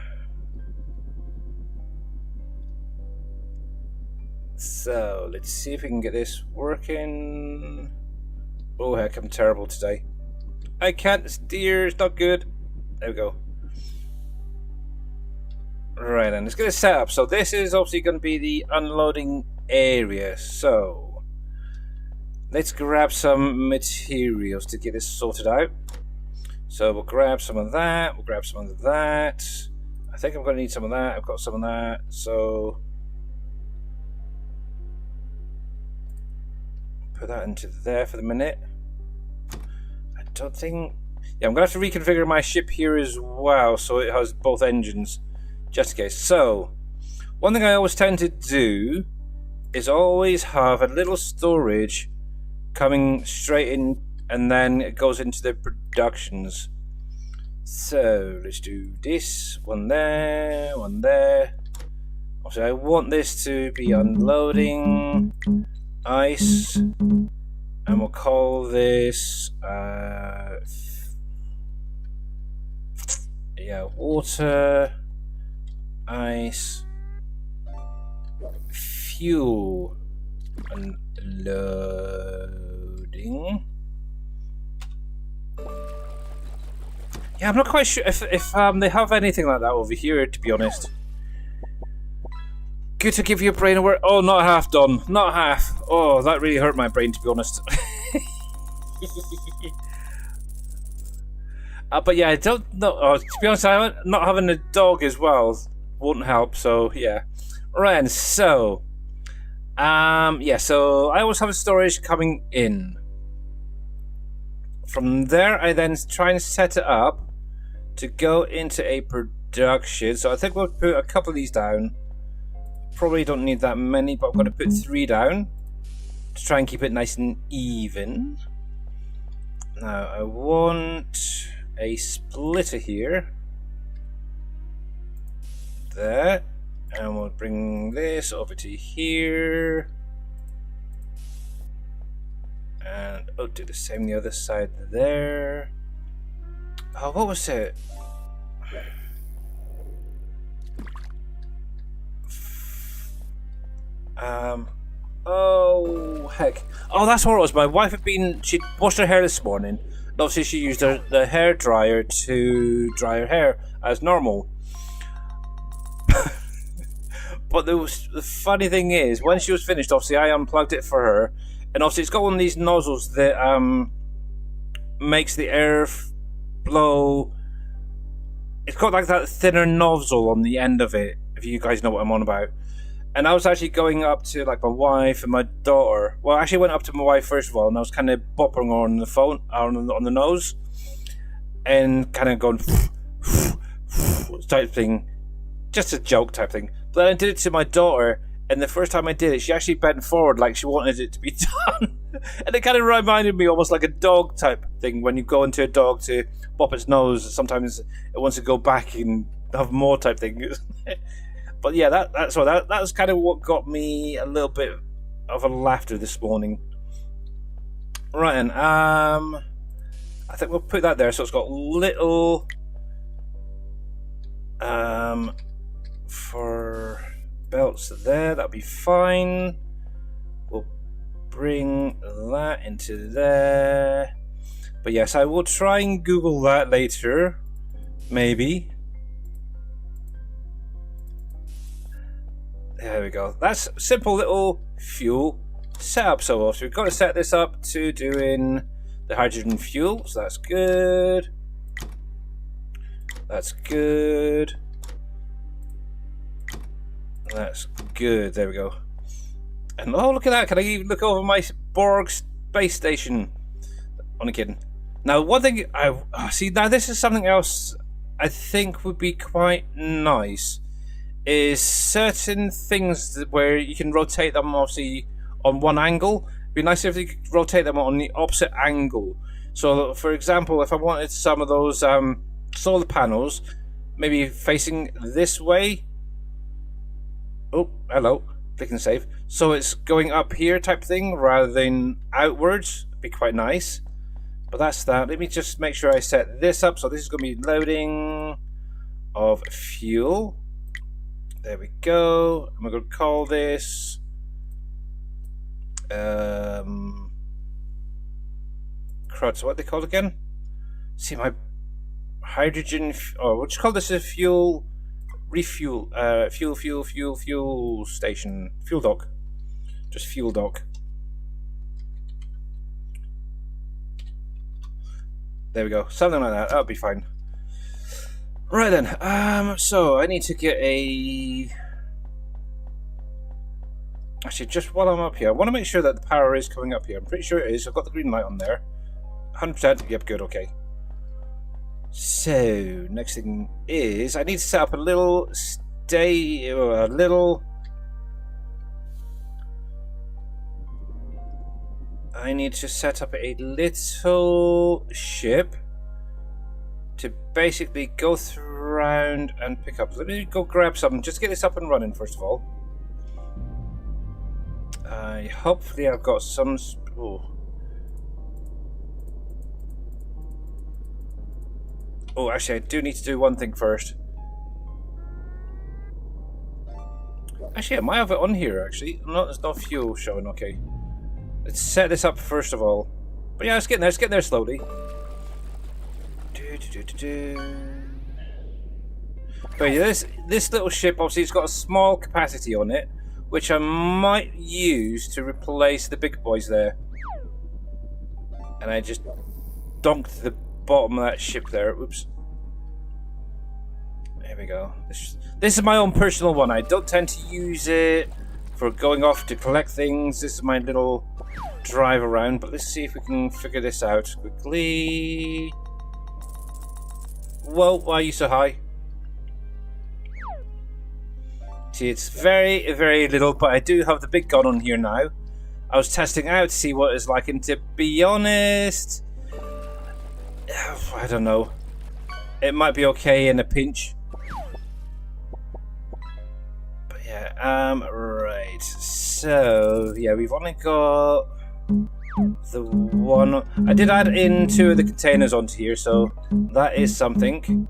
So, let's see if we can get this working. Oh heck, I'm terrible today. I can't steer, it's not good. There we go. Right then, let's get it set up. So this is obviously going to be the unloading area. So, let's grab some materials to get this sorted out. So we'll grab some of that, we'll grab some of that. I think I'm going to need some of that, I've got some of that, so... Put that into there for the minute. I don't think... Yeah, I'm going to have to reconfigure my ship here as well, so it has both engines. just in case. So, one thing I always tend to do is always have a little storage coming straight in, and then it goes into the productions. So let's do this, one there, one there. Also, I want this to be unloading ice, and we'll call this water, ice, fuel, unloading. Yeah, I'm not quite sure if they have anything like that over here, to be honest. Good to give your brain a word. Oh, not half done. Not half. Oh, that really hurt my brain, to be honest. But yeah, I don't know. Oh, to be honest, not having a dog as well won't help. So yeah, right. And so, yeah. So I always have a storage coming in. From there, I then try and set it up to go into a production. So I think we'll put a couple of these down. Probably don't need that many, but I'm going to put 3 down to try and keep it nice and even. Now I want a splitter here. There. And we'll bring this over to here. And I'll do the same the other side there. Oh, what was it? Oh, heck. Oh, that's what it was. My wife she'd washed her hair this morning. And obviously, she used the hair dryer to dry her hair as normal. But the funny thing is, when she was finished, obviously, I unplugged it for her. And obviously, it's got one of these nozzles that makes the air blow. It's got like that thinner nozzle on the end of it, if you guys know what I'm on about. And I was actually going up to like my wife and my daughter. Well, I actually went up to my wife first of all, and I was kind of bopping her on the phone, on the nose, and kind of going type thing, just a joke type thing. But then I did it to my daughter, and the first time I did it, she actually bent forward like she wanted it to be done, and it kind of reminded me almost like a dog type thing when you go into a dog to bop its nose. Sometimes it wants to go back and have more type thing. But yeah, that's kind of what got me a little bit of a laughter this morning. Right, and I think we'll put that there. So it's got little for belts there. That'll be fine. We'll bring that into there. But yes, I will try and Google that later, maybe. There we go. That's simple little fuel setup. So we've got to set this up to doing the hydrogen fuel. So that's good. That's good. That's good. There we go. And oh, look at that. Can I even look over my Borg space station? Only kidding. Now, one thing I see, now this is something else I think would be quite nice. Is certain things where you can rotate them obviously on one angle. It'd be nice if you could rotate them on the opposite angle. So, for example, if I wanted some of those solar panels maybe facing this way. Oh, hello. Click and save. So it's going up here type thing rather than outwards. It'd be quite nice. But that's that. Let me just make sure I set this up. So this is going to be loading of fuel. There we go. And we're going to call this crud. So what are they called again? See, my hydrogen. Oh, we'll just call this a fuel refuel. Fuel station. Fuel dock. Just fuel dock. There we go. Something like that. That'll be fine. Right then, so I need to get a... Actually, just while I'm up here, I want to make sure that the power is coming up here. I'm pretty sure it is. I've got the green light on there. 100%. Yep, good, okay. So, next thing is, I need to set up a little a little. I need to set up a little ship to basically go around and pick up. Let me go grab something. Just get this up and running first of all. Hopefully I've got some. Oh, actually, I do need to do one thing first. Actually, I might have it on here. Actually, there's no fuel showing. Okay, let's set this up first of all. But yeah, it's getting there. It's getting there slowly. But yeah, this little ship obviously it's got a small capacity on it, which I might use to replace the big boys there. And I just dunked the bottom of that ship there. Oops. There we go. This is my own personal one. I don't tend to use it for going off to collect things. This is my little drive around. But let's see if we can figure this out quickly. Whoa, why are you so high? See, it's very, very little, but I do have the big gun on here now. I was testing out to see what it's like, and to be honest, I don't know. It might be okay in a pinch. But yeah, right. So, yeah, we've only got the one. I did add in 2 of the containers onto here, so that is something.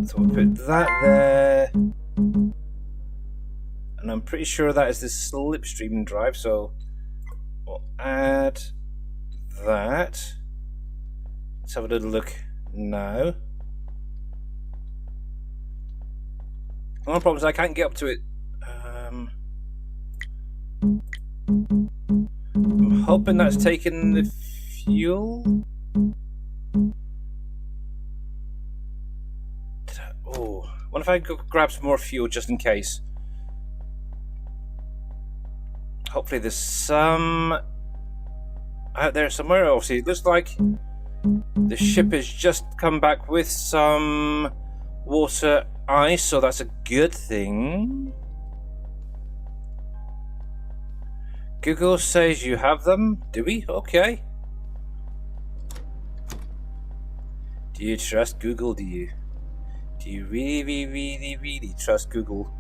So we'll put that there. And I'm pretty sure that is the slipstream drive, so we'll add that. Let's have a little look now. One problem is I can't get up to it. I'm hoping that's taking the fuel. Oh, what if I go grab some more fuel just in case? Hopefully there's some out there somewhere. Obviously, it looks like the ship has just come back with some water ice, so that's a good thing. Google says you have them. Do we? Okay. Do you trust Google? Do you? Do you really trust Google?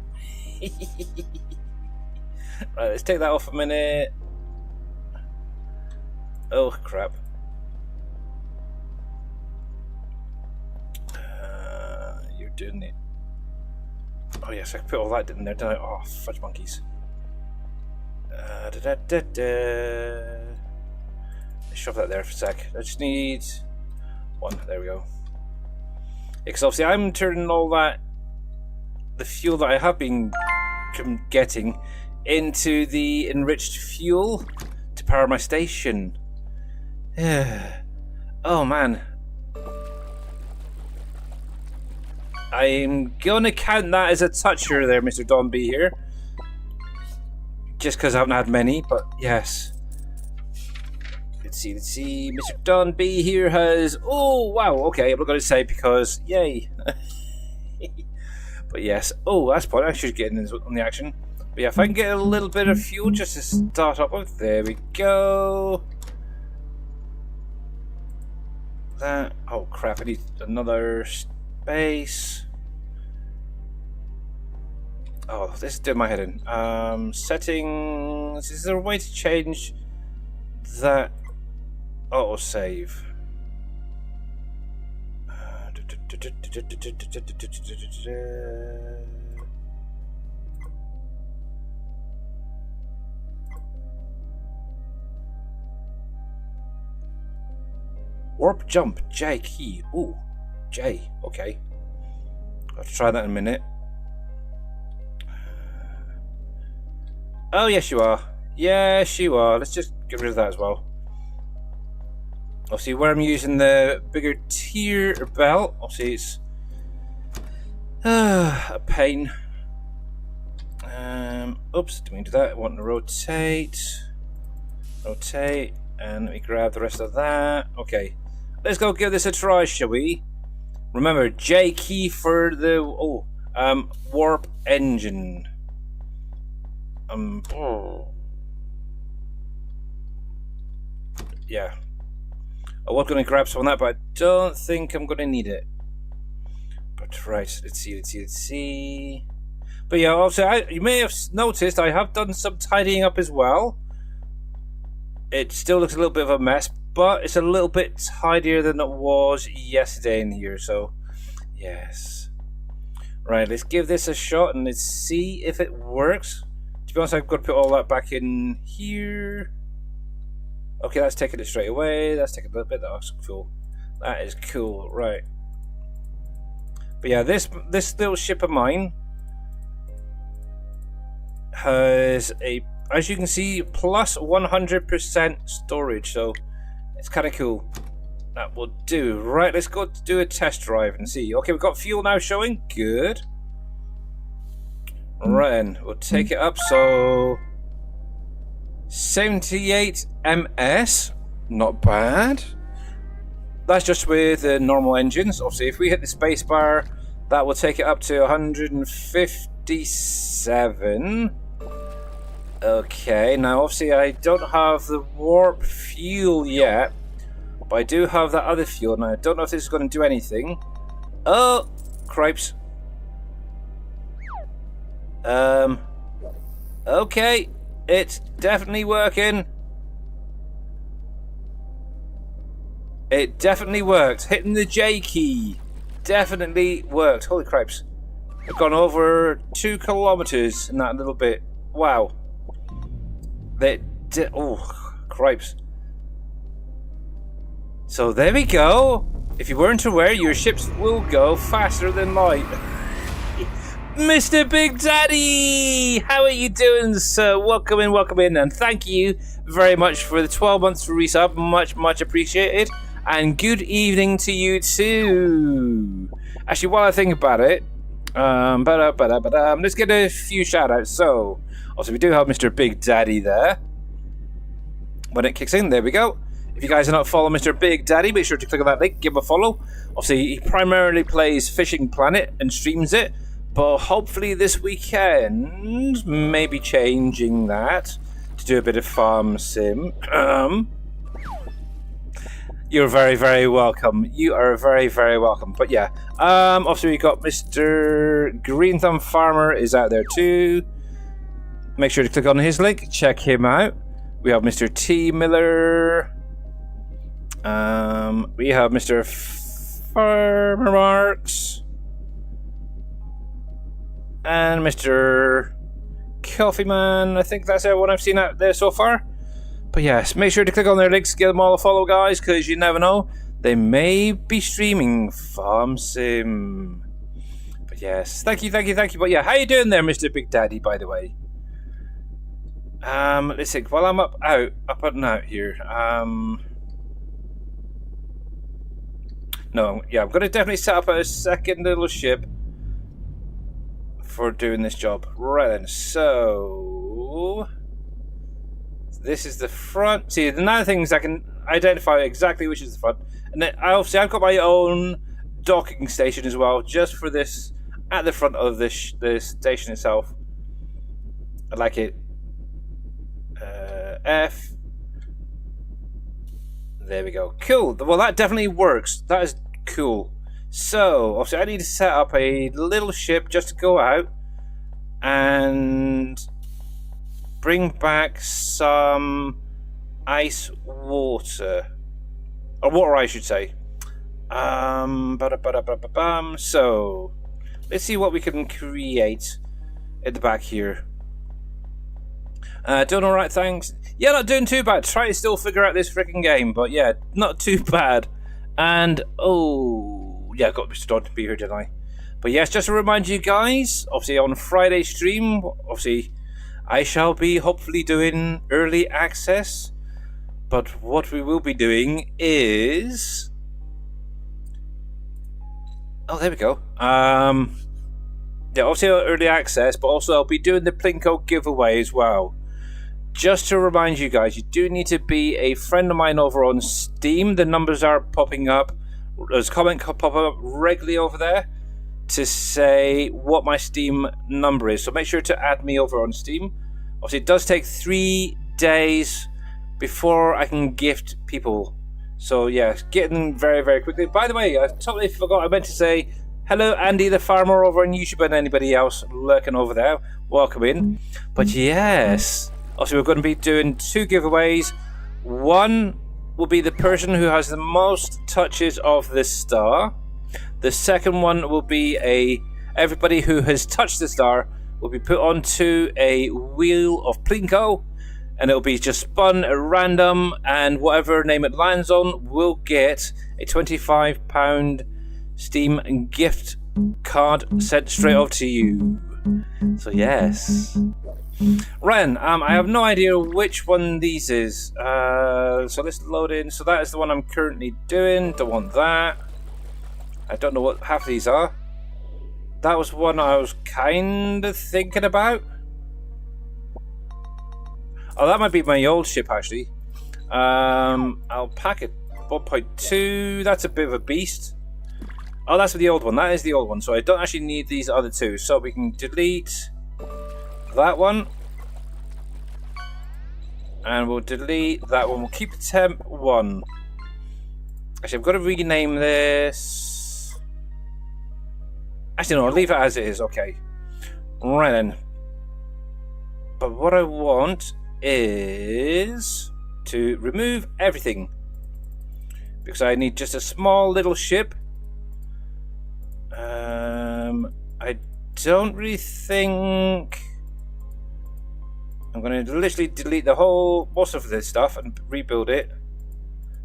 Right, let's take that off a minute. Oh, crap. You're doing it. Oh, yes, I put all that in there, didn't I? Oh, fudge monkeys. Let's shove that there for a sec. I just need one. There we go. Because obviously I'm turning all that, the fuel that I have been getting, into the enriched fuel to power my station. Oh man. I'm gonna count that as a toucher there, Mr. Don B here. Just because I haven't had many, but yes. Let's see. Mr. Don B here has... Oh, wow, okay, I'm not going to say because... Yay. But yes. Oh, that's point. I should get in on the action. But yeah, if I can get a little bit of fuel just to start up with. There we go. That... Oh, crap, I need another space. Oh, this is doing my head in. Settings... Is there a way to change that... Autosave. Warp jump, J key. Ooh, J. Okay. I'll have to try that in a minute. Oh, yes, you are. Yes, you are. Let's just get rid of that as well. Obviously, where I'm using the bigger tier belt, obviously it's a pain. Oops, didn't mean to do that. I want to rotate, and let me grab the rest of that. Okay, let's go give this a try, shall we? Remember, J key for the warp engine. Yeah. I was going to grab some of that, but I don't think I'm going to need it. But right, let's see. But yeah, also, you may have noticed I have done some tidying up as well. It still looks a little bit of a mess, but it's a little bit tidier than it was yesterday in here, so yes. Right, let's give this a shot and let's see if it works. To be honest, I've got to put all that back in here. Okay, that's taking it straight away. That's taking a little bit. That's cool. That is cool, right. But yeah, this little ship of mine has a, as you can see, plus 100% storage, so it's kind of cool. That will do. Right, let's go do a test drive and see. Okay, we've got fuel now showing. Good. Right then, we'll take it up. So 78 ms, not bad. That's just with the normal engines. Obviously, if we hit the space bar, that will take it up to 157. Okay, now obviously I don't have the warp fuel yet, but I do have that other fuel. Now I don't know if this is going to do anything. Oh, cripes. Okay, it's definitely working. It definitely worked. Hitting the J key definitely worked. Holy cripes. I've gone over 2 kilometers in that little bit. Wow. Oh, cripes. So there we go. If you weren't aware, your ships will go faster than light. Mr. Big Daddy! How are you doing, sir? Welcome in, and thank you very much for the 12 months resub. Much appreciated. And good evening to you too. Actually, while I think about it, let's get a few shout outs. So, also we do have Mr. Big Daddy there. When it kicks in, there we go. If you guys are not following Mr. Big Daddy, make sure to click on that link, give him a follow. Obviously, he primarily plays Fishing Planet and streams it, but hopefully this weekend, maybe changing that to do a bit of farm sim. You're very welcome. You are very welcome. But yeah, obviously we got Mr. Green Thumb Farmer is out there too. Make sure to click on his link, check him out. We have Mr. T Miller. We have Mr. Farmer Marks and Mr. Coffee Man. I think that's everyone I've seen out there so far. But yes, make sure to click on their links, give them all a follow, guys, because you never know, they may be streaming Farm Sim. But yes, thank you. But yeah, how you doing there, Mr. Big Daddy, by the way? Let's see, while I'm up and out here, no, yeah, I'm going to definitely set up a second little ship for doing this job. Right then, so this is the front. See, the other thing is I can identify exactly which is the front. And then obviously I've got my own docking station as well, just for this, at the front of the station itself. I like it. F. There we go. Cool. Well, that definitely works. That is cool. So, obviously I need to set up a little ship just to go out and bring back some ice water. Or water, I should say. So, let's see what we can create at the back here. Doing alright, thanks. Yeah, not doing too bad. Try to still figure out this freaking game, but yeah, not too bad. And, oh, yeah, I got Mr. Dodd to be here, didn't I? But yes, just to remind you guys, obviously on Friday stream, obviously I shall be hopefully doing early access. But what we will be doing is... Oh, there we go. Yeah, obviously early access, but also I'll be doing the Plinko giveaway as well. Just to remind you guys, you do need to be a friend of mine over on Steam. The numbers are popping up There's a comment pop up regularly over there to say what my Steam number is. So make sure to add me over on Steam. Obviously, it does take 3 days before I can gift people. So yeah, it's getting very, very quickly. By the way, I totally forgot. I meant to say hello, Andy the farmer over on YouTube, and anybody else lurking over there. Welcome in. But yes, also we're going to be doing 2 giveaways. One will be the person who has the most touches of this star. The second one will be everybody who has touched the star will be put onto a wheel of Plinko, and it'll be just spun at random, and whatever name it lands on will get a £25 Steam gift card sent straight off to you. So yes. Ren, I have no idea which one these is. So let's load in. So that is the one I'm currently doing. Don't want that. I don't know what half of these are. That was one I was kind of thinking about. Oh, that might be my old ship, actually. Alpaca 1.2. That's a bit of a beast. Oh, that's the old one. That is the old one. So I don't actually need these other 2. So we can delete that one. And we'll delete that one. We'll keep temp 1. Actually, I've got to rename this. Actually, no, I'll leave it as it is. Okay. Right then. But what I want is to remove everything, because I need just a small little ship. I don't really think I'm going to literally delete most of this stuff and rebuild it.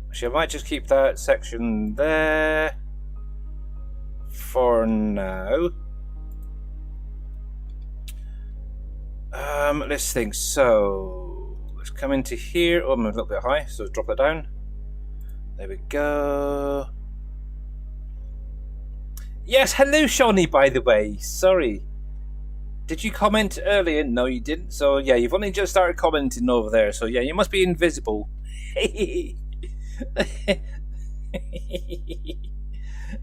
Actually, I might just keep that section there for now. Let's think. So let's come into here. Oh, I'm a little bit high, so drop it down. There we go. Yes, hello, Shawnee, by the way. Sorry. Did you comment earlier? No, you didn't. So yeah, you've only just started commenting over there. So yeah, you must be invisible.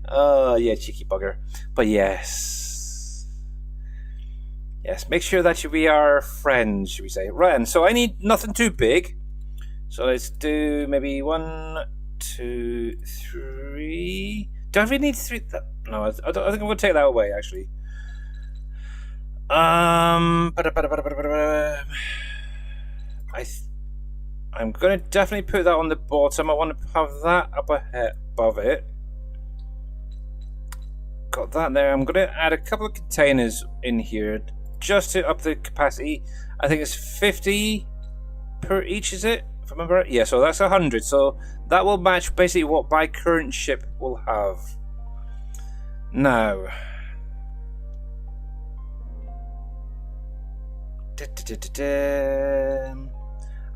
Oh yeah, cheeky bugger. But yes. Yes, make sure that we are friends, should we say. Right, so I need nothing too big. So let's do maybe 1, 2, 3. Do I really need 3? No, I think I'm going to take that away, actually. I'm going to definitely put that on the bottom. I want to have that up above it. Got that there. I'm going to add a couple of containers in here just to up the capacity. I think it's 50 per each, is it? If I remember right. Yeah, so that's 100. So that will match basically what my current ship will have. Now,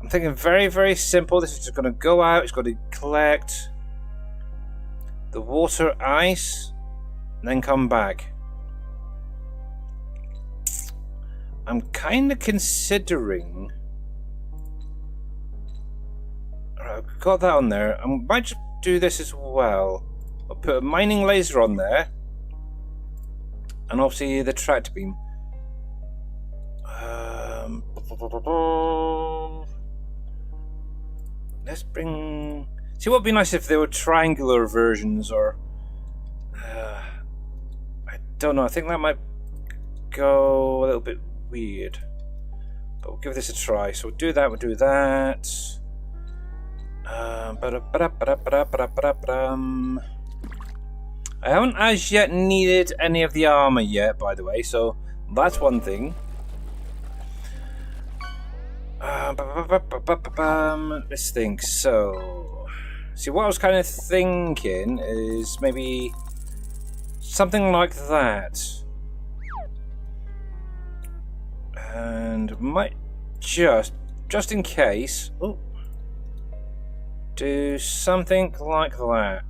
I'm thinking very, very simple. This is just going to go out. It's going to collect the water ice and then come back. I'm kind of considering. I've got that on there. I might just do this as well. I'll put a mining laser on there, and obviously the tractor beam. Let's bring. See, what would be nice if they were triangular versions, or I don't know. I think that might go a little bit weird, but we'll give this a try. So we'll do that. We'll do that. I haven't as yet needed any of the armor yet, by the way, so that's one thing. Let's think. So, see, what I was kind of thinking is maybe something like that, and might just in case. Ooh, do something like that.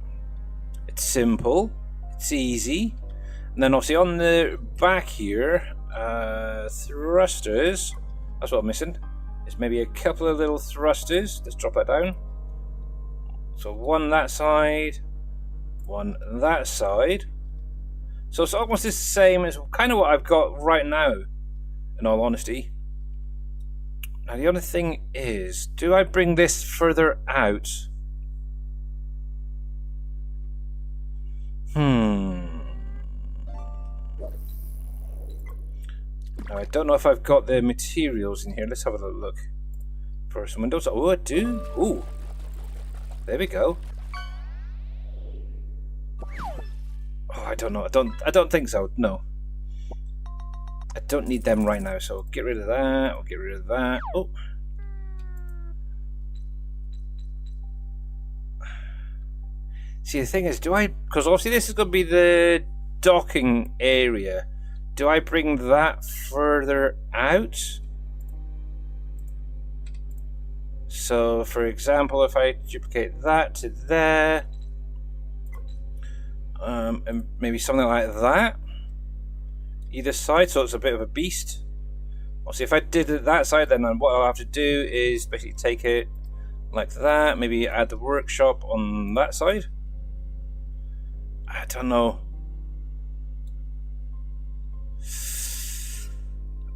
It's simple, it's easy, and then obviously on the back here, thrusters. That's what I'm missing. It's maybe a couple of little thrusters. Let's drop that down. So one that side, one that side. So it's almost the same as kind of what I've got right now, in all honesty. Now the only thing is, do I bring this further out? Now I don't know if I've got the materials in here. Let's have a little look for some windows. Oh, I do. Ooh, there we go. Oh, I don't know. I don't think so. No, I don't need them right now. So get rid of that. I'll get rid of that. Oh. See, the thing is, do I... Because obviously this is going to be the docking area. Do I bring that further out? So, for example, if I duplicate that to there... and maybe something like that. Either side, so it's a bit of a beast. Obviously, if I did it that side, then what I'll have to do is basically take it like that. Maybe add the workshop on that side. I don't know.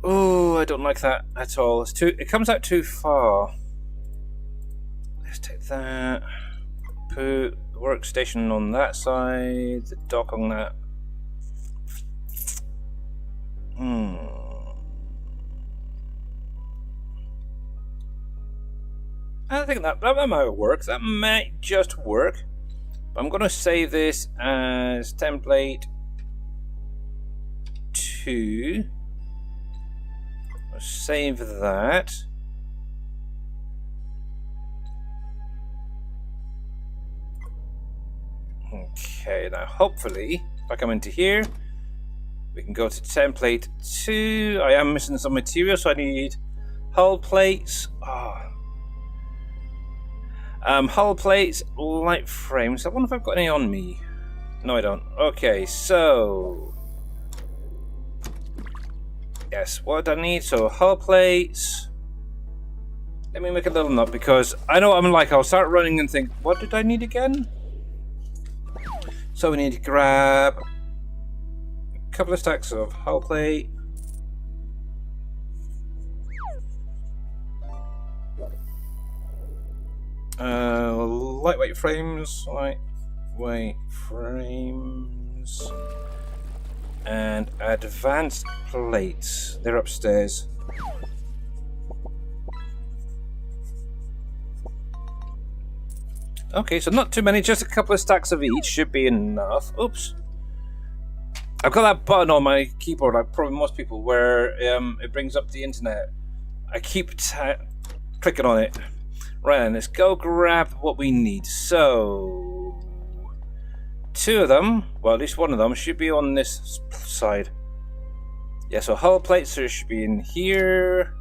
Oh, I don't like that at all. It's too. It comes out too far. Let's take that. Put the workstation on that side. The dock on that. I think that might work. That might just work. I'm going to save this as template 2. I'll save that. Okay, now hopefully, if I come into here, we can go to template 2. I am missing some material, so I need hull plates. Hull plates, light frames. I wonder if I've got any on me. No, I don't. Okay, so... Yes, what do I need? So, hull plates. Let me make a little note, because I know what I'm like. I'll start running and think, what did I need again? So we need to grab a couple of stacks of hull plate. Lightweight frames, and advanced plates. They're upstairs. Okay, so not too many, just a couple of stacks of each should be enough. Oops. I've got that button on my keyboard, like probably most people, where it brings up the internet. I keep clicking on it. Right, then let's go grab what we need. So, 2 of them, well, at least one of them, should be on this side. Yeah, so hull plates should be in here.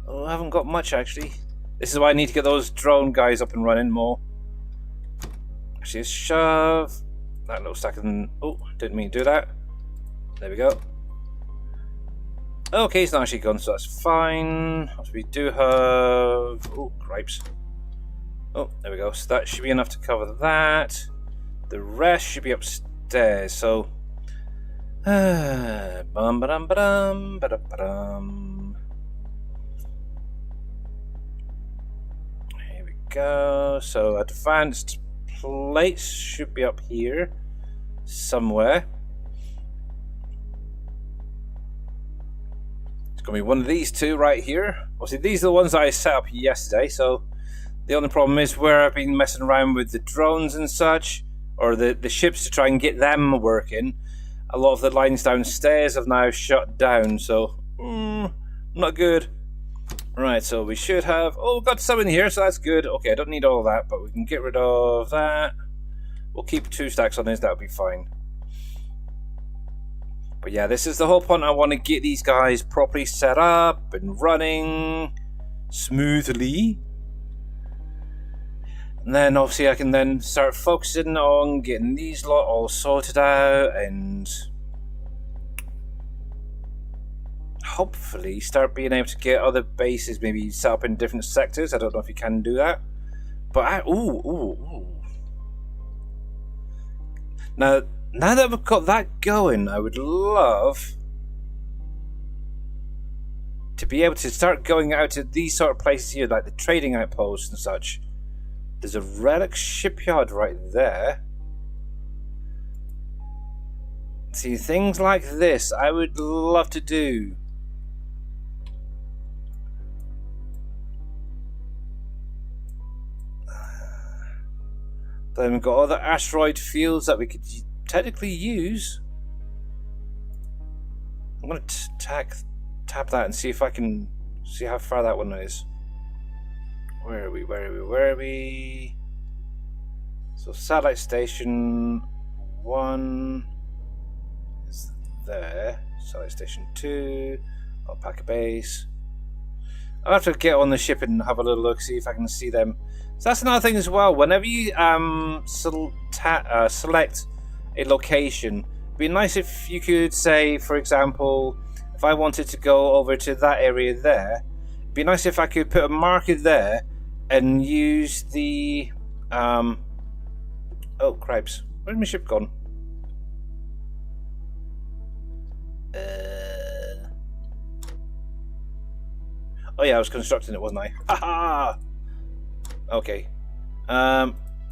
Oh, I haven't got much actually. This is why I need to get those drone guys up and running more. Actually, let's shove that little stack in. Oh, didn't mean to do that. There we go. Okay, it's not actually gone, so that's fine. We do have... Oh, cripes. Oh, there we go. So that should be enough to cover that. The rest should be upstairs, so... Bum-ba-dum-ba-dum, ba-dum-ba-dum. Here we go. So advanced plates should be up here somewhere. It's going to be one of these 2 right here. Obviously, these are the ones that I set up yesterday, so the only problem is where I've been messing around with the drones and such, or the ships to try and get them working. A lot of the lines downstairs have now shut down, so not good. Right, so we should have... Oh, we've got some in here, so that's good. Okay, I don't need all that, but we can get rid of that. We'll keep 2 stacks on this, that'll be fine. But yeah, this is the whole point. I want to get these guys properly set up and running smoothly. And then obviously I can then start focusing on getting these lot all sorted out and hopefully start being able to get other bases maybe set up in different sectors. I don't know if you can do that. But Now that we've got that going, I would love to be able to start going out to these sort of places here, like the trading outposts and such. There's a relic shipyard right there. See, things like this I would love to do. Then we've got other asteroid fields that we could technically use. I'm going to tap that and see if I can see how far that one is. Where are we? So satellite station 1 is there. Satellite station 2, alpaca base. I'll have to get on the ship and have a little look, see if I can see them. So that's another thing as well. Whenever you select a location, it'd be nice if you could say, for example, if I wanted to go over to that area there, it'd be nice if I could put a marker there and use the oh cripes, where's my ship gone? Oh yeah, I was constructing it, wasn't I? Haha. Okay.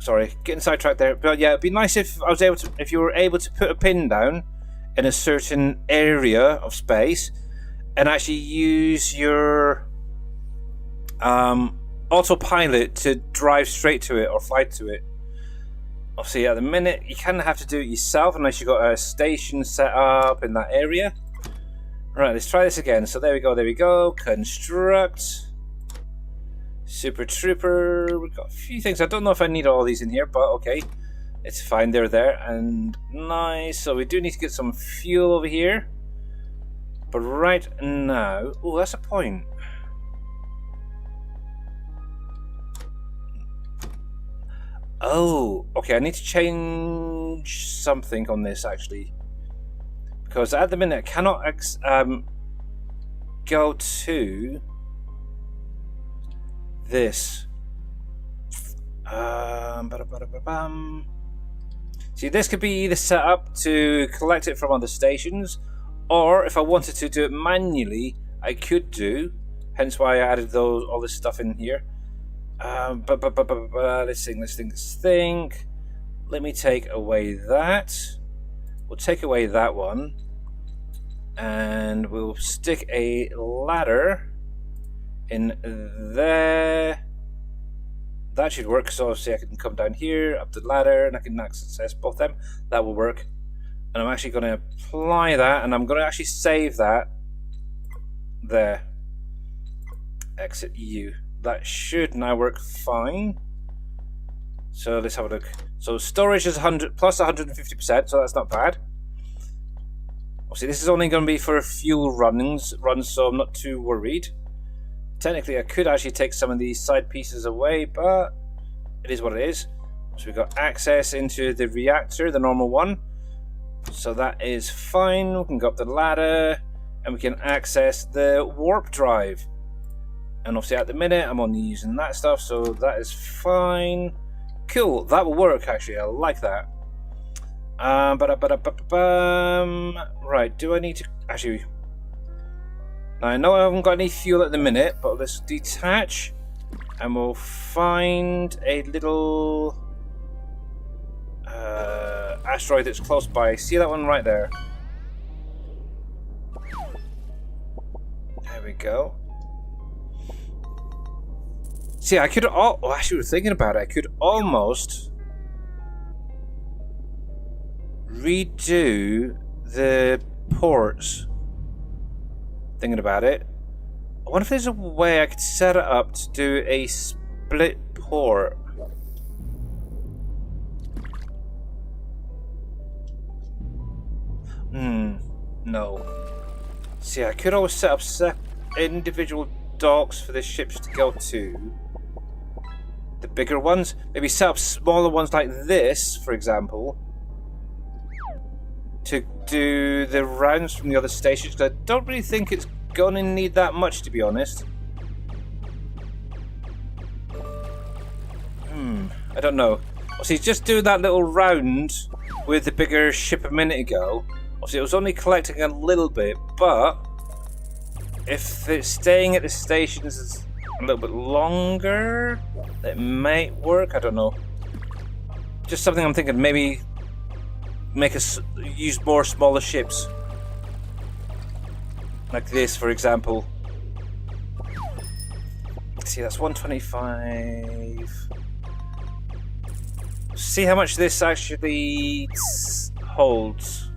Sorry, getting sidetracked there. But yeah, it'd be nice if I was able to, if you were able to put a pin down in a certain area of space and actually use your autopilot to drive straight to it or fly to it. Obviously, at the minute, you kind of have to do it yourself unless you've got a station set up in that area. Right, let's try this again. So there we go. Construct. Super Trooper. We've got a few things. I don't know if I need all these in here, but okay. It's fine, they're there. And nice. So we do need to get some fuel over here. But right now... Oh, that's a point. Oh, okay, I need to change something on this, actually. Because at the minute, I cannot go to this. See, this could be either set up to collect it from other stations, or if I wanted to do it manually, I could do. Hence why I added all this stuff in here. Let's think. Let me take away that. We'll take away that one. And we'll stick a ladder in there. That should work, so obviously I can come down here, up the ladder, and I can access both them. That will work. And I'm actually going to apply that, and I'm going to actually save that there. Exit EU. That should now work fine. So let's have a look. So storage is 100 plus 150%, so that's not bad. Obviously, this is only going to be for fuel runs, so I'm not too worried. Technically, I could actually take some of these side pieces away, but it is what it is. So we've got access into the reactor, the normal one. So that is fine. We can go up the ladder, and we can access the warp drive. And obviously at the minute I'm only using that stuff, so that is fine. Cool, that will work actually, I like that. Right, do I need to... Actually, now I know I haven't got any fuel at the minute, but let's detach and we'll find a little asteroid that's close by. See that one right there? There we go. See, I could actually, we're thinking about it. I could almost redo the ports. Thinking about it. I wonder if there's a way I could set it up to do a split port. No. See, I could always set up individual docks for the ships to go to. The bigger ones, maybe set up smaller ones like this, for example, to do the rounds from the other stations, because I don't really think it's gonna need that much, to be honest. I don't know. See, just do that little round with the bigger ship a minute ago. Obviously, it was only collecting a little bit, but if they're staying at the stations is a little bit longer, it might work. I don't know. Just something I'm thinking. Maybe make us use more smaller ships, like this, for example. See, that's 125. See how much this actually holds.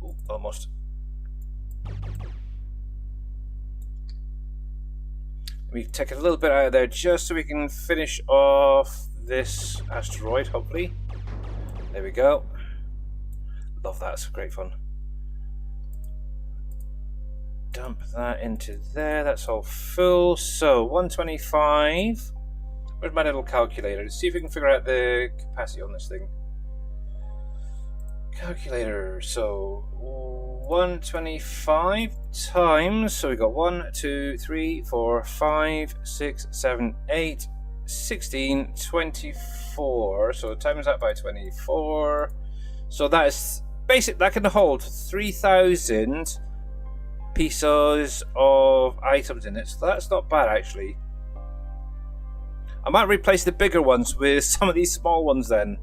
Ooh, almost. We take a little bit out of there just so we can finish off this asteroid, hopefully. There we go. Love that, it's great fun. Dump that into there, that's all full. So, 125. Where's my little calculator? Let's see if we can figure out the capacity on this thing. Calculator, so 125 times, so we got 1, 2, 3, 4, 5, 6, 7, 8, 16, 24. So times that by 24. So that is basic, that can hold 3,000 pieces of items in it. So that's not bad actually. I might replace the bigger ones with some of these small ones then.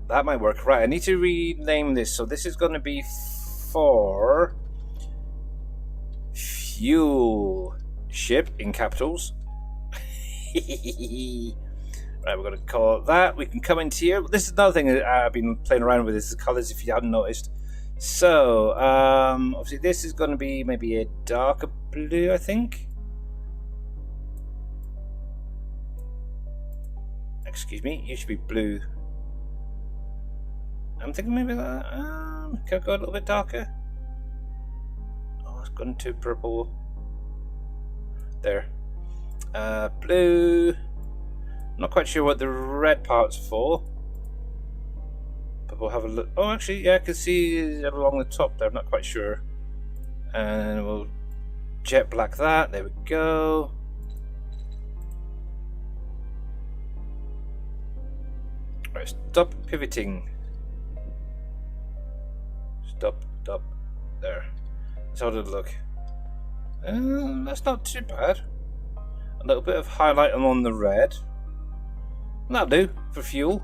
That might work. Right, I need to rename this. So this is going to be for fuel ship in capitals. Right, we're going to call it that. We can come into here. This is another thing that I've been playing around with, is the colours, if you haven't noticed. So, obviously this is going to be maybe a darker blue, I think. Excuse me, it should be blue. I'm thinking maybe that. Can I go a little bit darker? Oh, it's gone too purple. There. Blue. Not quite sure what the red part's for. But we'll have a look. Oh, actually, yeah, I can see along the top there. I'm not quite sure. And we'll jet black that. There we go. Right, stop pivoting. Stop. There. That's how it'll look. That's not too bad. A little bit of highlight on the red. That'll do for fuel.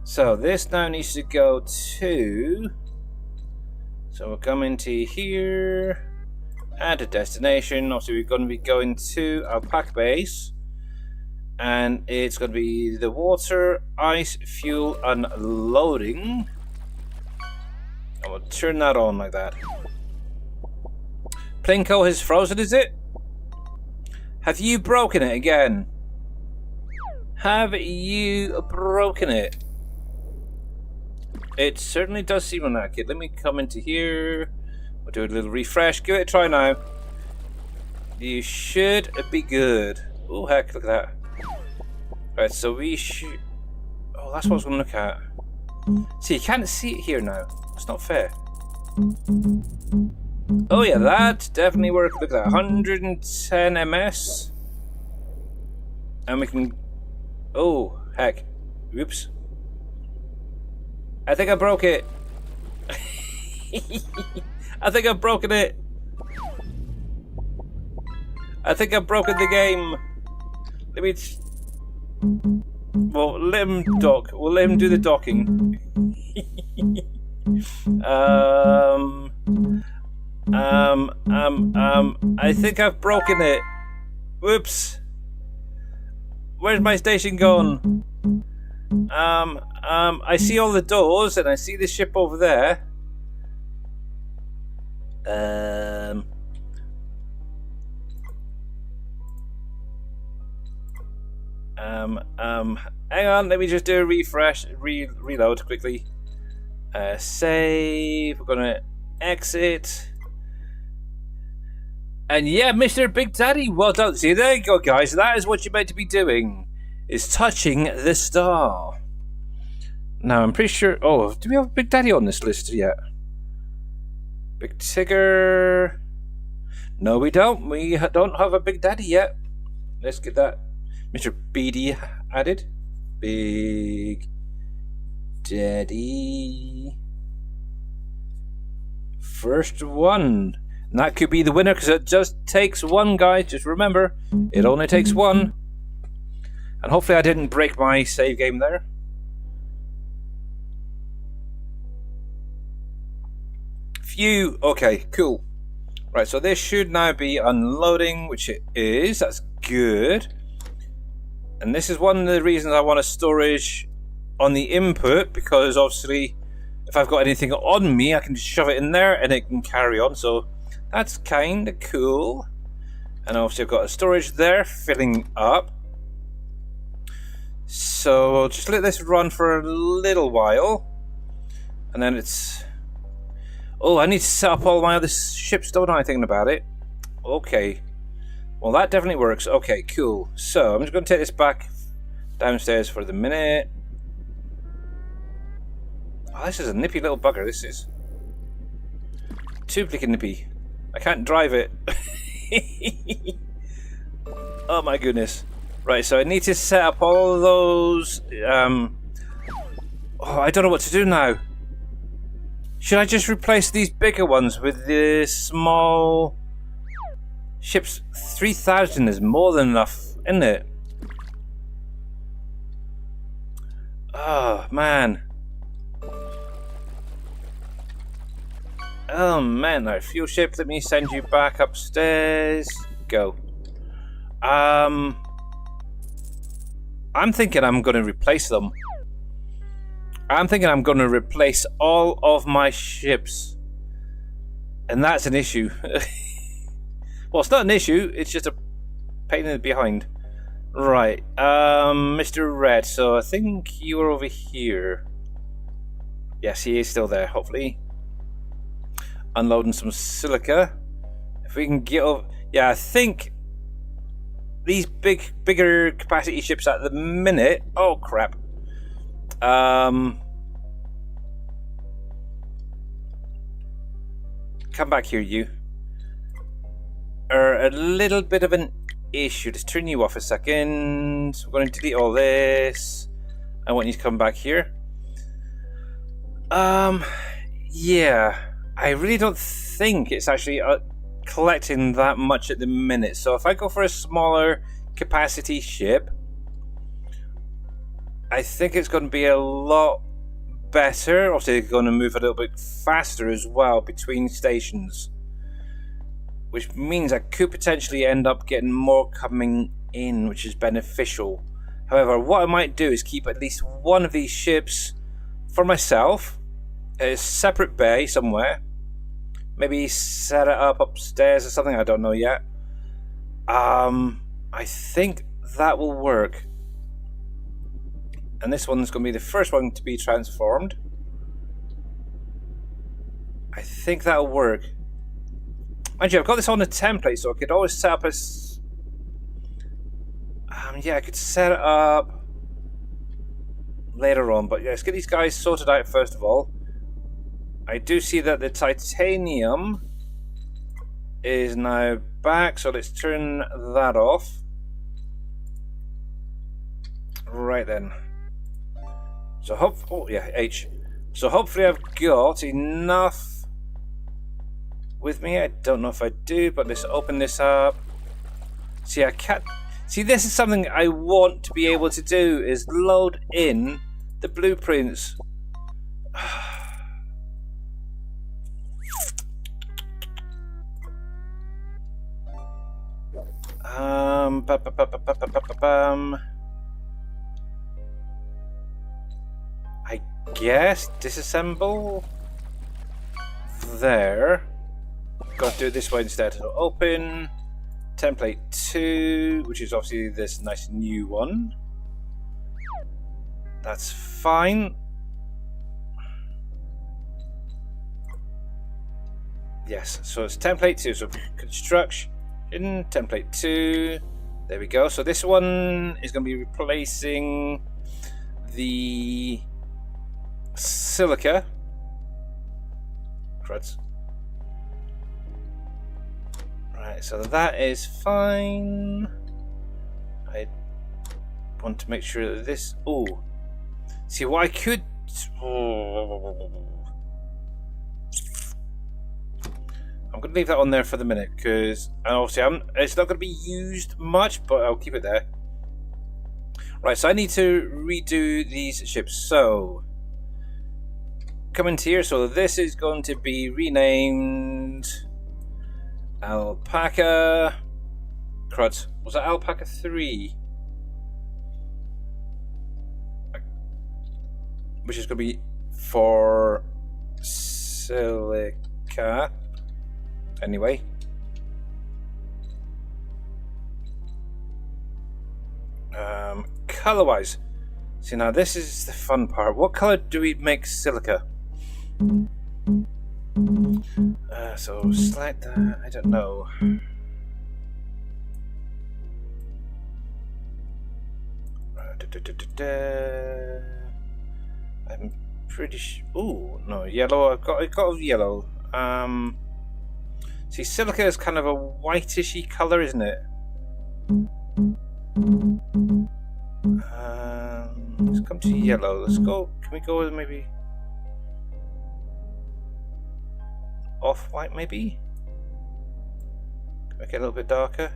So this now needs to go to. So we'll come into here. Add a destination. Obviously, we're going to be going to our pack base. And it's going to be the water, ice, fuel, unloading. And we'll turn that on like that. Plinko has frozen, is it? Have you broken it again? Have you broken it? It certainly does seem like it. Let me come into here. We'll do a little refresh. Give it a try now. You should be good. Oh heck, look at that. Right, so we should... Oh, that's what I was going to look at. See, you can't see it here now. It's not fair. Oh yeah, that definitely worked. Look at that, 110 ms. And we can... Oh, heck. Oops. I think I broke it. I think I've broken it. I think I've broken the game. Let me... Well, let him dock. We'll let him do the docking. I think I've broken it. Whoops. Where's my station gone? I see all the doors and I see the ship over there. Hang on, let me just do a refresh, reload quickly. Save, we're gonna exit. And yeah, Mr. Big Daddy, well done. See, there you go, guys. That is what you're meant to be doing, is touching the star. Now, I'm pretty sure... Oh, do we have Big Daddy on this list yet? Big Tigger... No, we don't. We don't have a Big Daddy yet. Let's get that Mr. Beady added. Big Daddy. First one. And that could be the winner because it just takes one, guys. Just remember, it only takes one. And hopefully I didn't break my save game there. Phew. Okay, cool. Right, so this should now be unloading, which it is. That's good. And this is one of the reasons I want a storage on the input, because obviously if I've got anything on me, I can just shove it in there and it can carry on. So that's kind of cool. And obviously I've got a storage there filling up. So I'll just let this run for a little while. And then it's... Oh, I need to set up all my other ships, don't I? Thinking about it. Okay. Well, that definitely works. Okay, cool. So I'm just going to take this back downstairs for the minute. Oh, this is a nippy little bugger. This is too bleak and nippy. I can't drive it. Oh my goodness. Right, so I need to set up all those. Oh, I don't know what to do now. Should I just replace these bigger ones with the small ships? 3,000 is more than enough, isn't it? Oh, man. Oh, man. Alright, fuel ship, let me send you back upstairs. Go. I'm thinking I'm going to replace them. I'm thinking I'm going to replace all of my ships. And that's an issue. Well, it's not an issue. It's just a pain in the behind. Right. Mr. Red. So I think you are over here. Yes, he is still there, hopefully. Unloading some silica. If we can get over... Yeah, I think these bigger capacity ships at the minute... Oh, crap. Come back here, you. Are a little bit of an issue. Just turn you off a second. We're going to delete all this. I want you to come back here. Yeah. I really don't think it's actually collecting that much at the minute. So if I go for a smaller capacity ship, I think it's going to be a lot better. Obviously, it's going to move a little bit faster as well between stations, which means I could potentially end up getting more coming in, which is beneficial. However, what I might do is keep at least one of these ships for myself, a separate bay somewhere. Maybe set it up upstairs or something. I don't know yet. I think that will work. And this one's going to be the first one to be transformed. I think that'll work. Mind you, I've got this on a template, so I could always set up a... yeah, I could set it up later on. But yeah, let's get these guys sorted out first of all. I do see that the titanium is now back, so let's turn that off. Right then. So oh yeah, H. So hopefully I've got enough with me. I don't know if I do, but let's open this up. See, I can't. See, this is something I want to be able to do, is load in the blueprints. I guess disassemble there. Got to do it this way instead. So open template 2, which is obviously this nice new one. That's fine. Yes, so it's template 2. So construction template 2. There we go. So this one is going to be replacing the silica. Cruds. Right, so that is fine. I want to make sure that this... Oh. See, what I could... I'm going to leave that on there for the minute, because obviously it's not going to be used much, but I'll keep it there. Right, so I need to redo these ships. So, come into here. So this is going to be renamed Alpaca. Crud. Was that Alpaca 3? Which is going to be for silica. Anyway. Color-wise. See, now this is the fun part. What color do we make silica? So select that. I don't know. I'm pretty sure. Ooh, no, yellow. I got yellow. See, silica is kind of a whitishy color, isn't it? Let's come to yellow. Let's go. Can we go with maybe off-white? Maybe. Make it a little bit darker.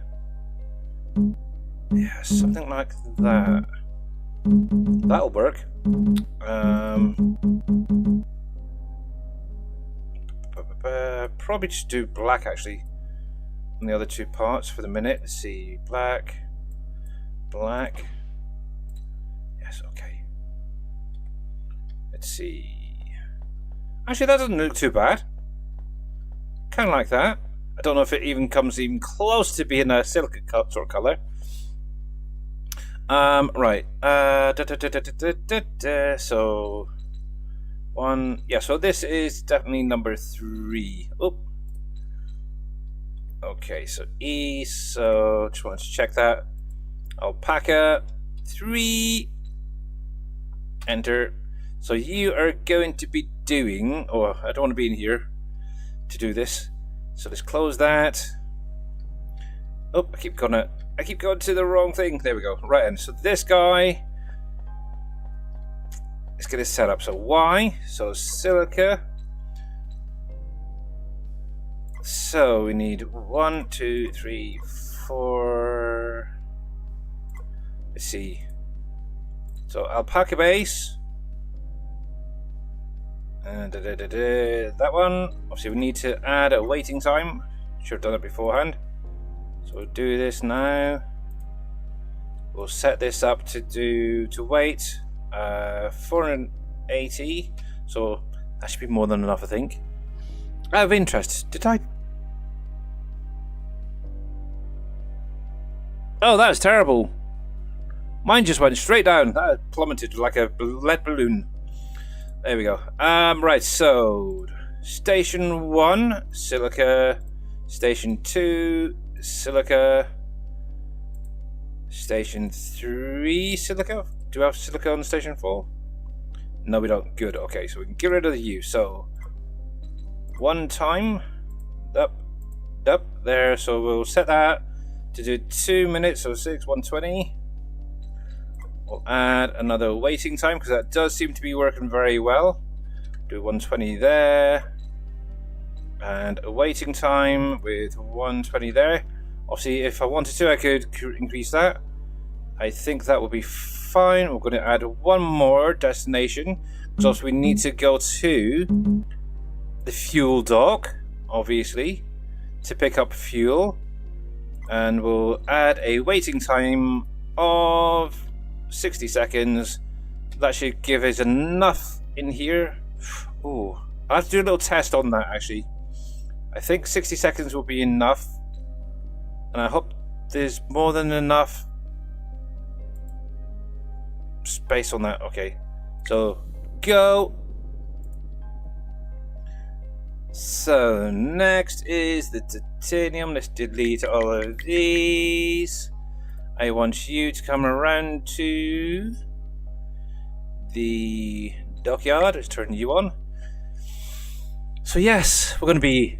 Yeah, something like that. That'll work. Probably just do black actually on the other two parts for the minute. Let's see, black. Yes, okay. Let's see. Actually, that doesn't look too bad. Kind of like that. I don't know if it even comes even close to being a silica sort of color. Right. So one. Yeah. So this is definitely number 3. Oh. Okay. So E. So just wanted to check that. Alpaca 3. Enter. So you are going to be doing. Oh, I don't want to be in here to do this. So let's close that. Oh, I keep going to the wrong thing. There we go. Right, and so this guy. Let's get this set up. So Y. So silica. So we need 1, 2, 3, 4. Let's see. So alpaca base. And that one. Obviously, we need to add a waiting time. Should have done it beforehand. So we'll do this now. We'll set this up to wait 480. So that should be more than enough, I think. Out of interest, did I? Oh, that was terrible. Mine just went straight down. That plummeted like a lead balloon. There we go. Right, so Station 1, silica. Station 2, silica. Station 3, silica. Do we have silica on Station 4? No, we don't. Good. Okay, so we can get rid of the U. So one time. Up. There. So we'll set that to do 2 minutes. So 120. We'll add another waiting time because that does seem to be working very well. Do 120 there. And a waiting time with 120 there. Obviously, if I wanted to, I could increase that. I think that will be fine. We're going to add one more destination. Because also we need to go to the fuel dock, obviously, to pick up fuel. And we'll add a waiting time of 60 seconds. That should give us enough in here. Oh, I'll have to do a little test on that actually. I think 60 seconds will be enough. And I hope there's more than enough space on that. Okay, so go. So next is the titanium. Let's delete all of these. I want you to come around to the dockyard. Let's turn you on. So yes, we're going to be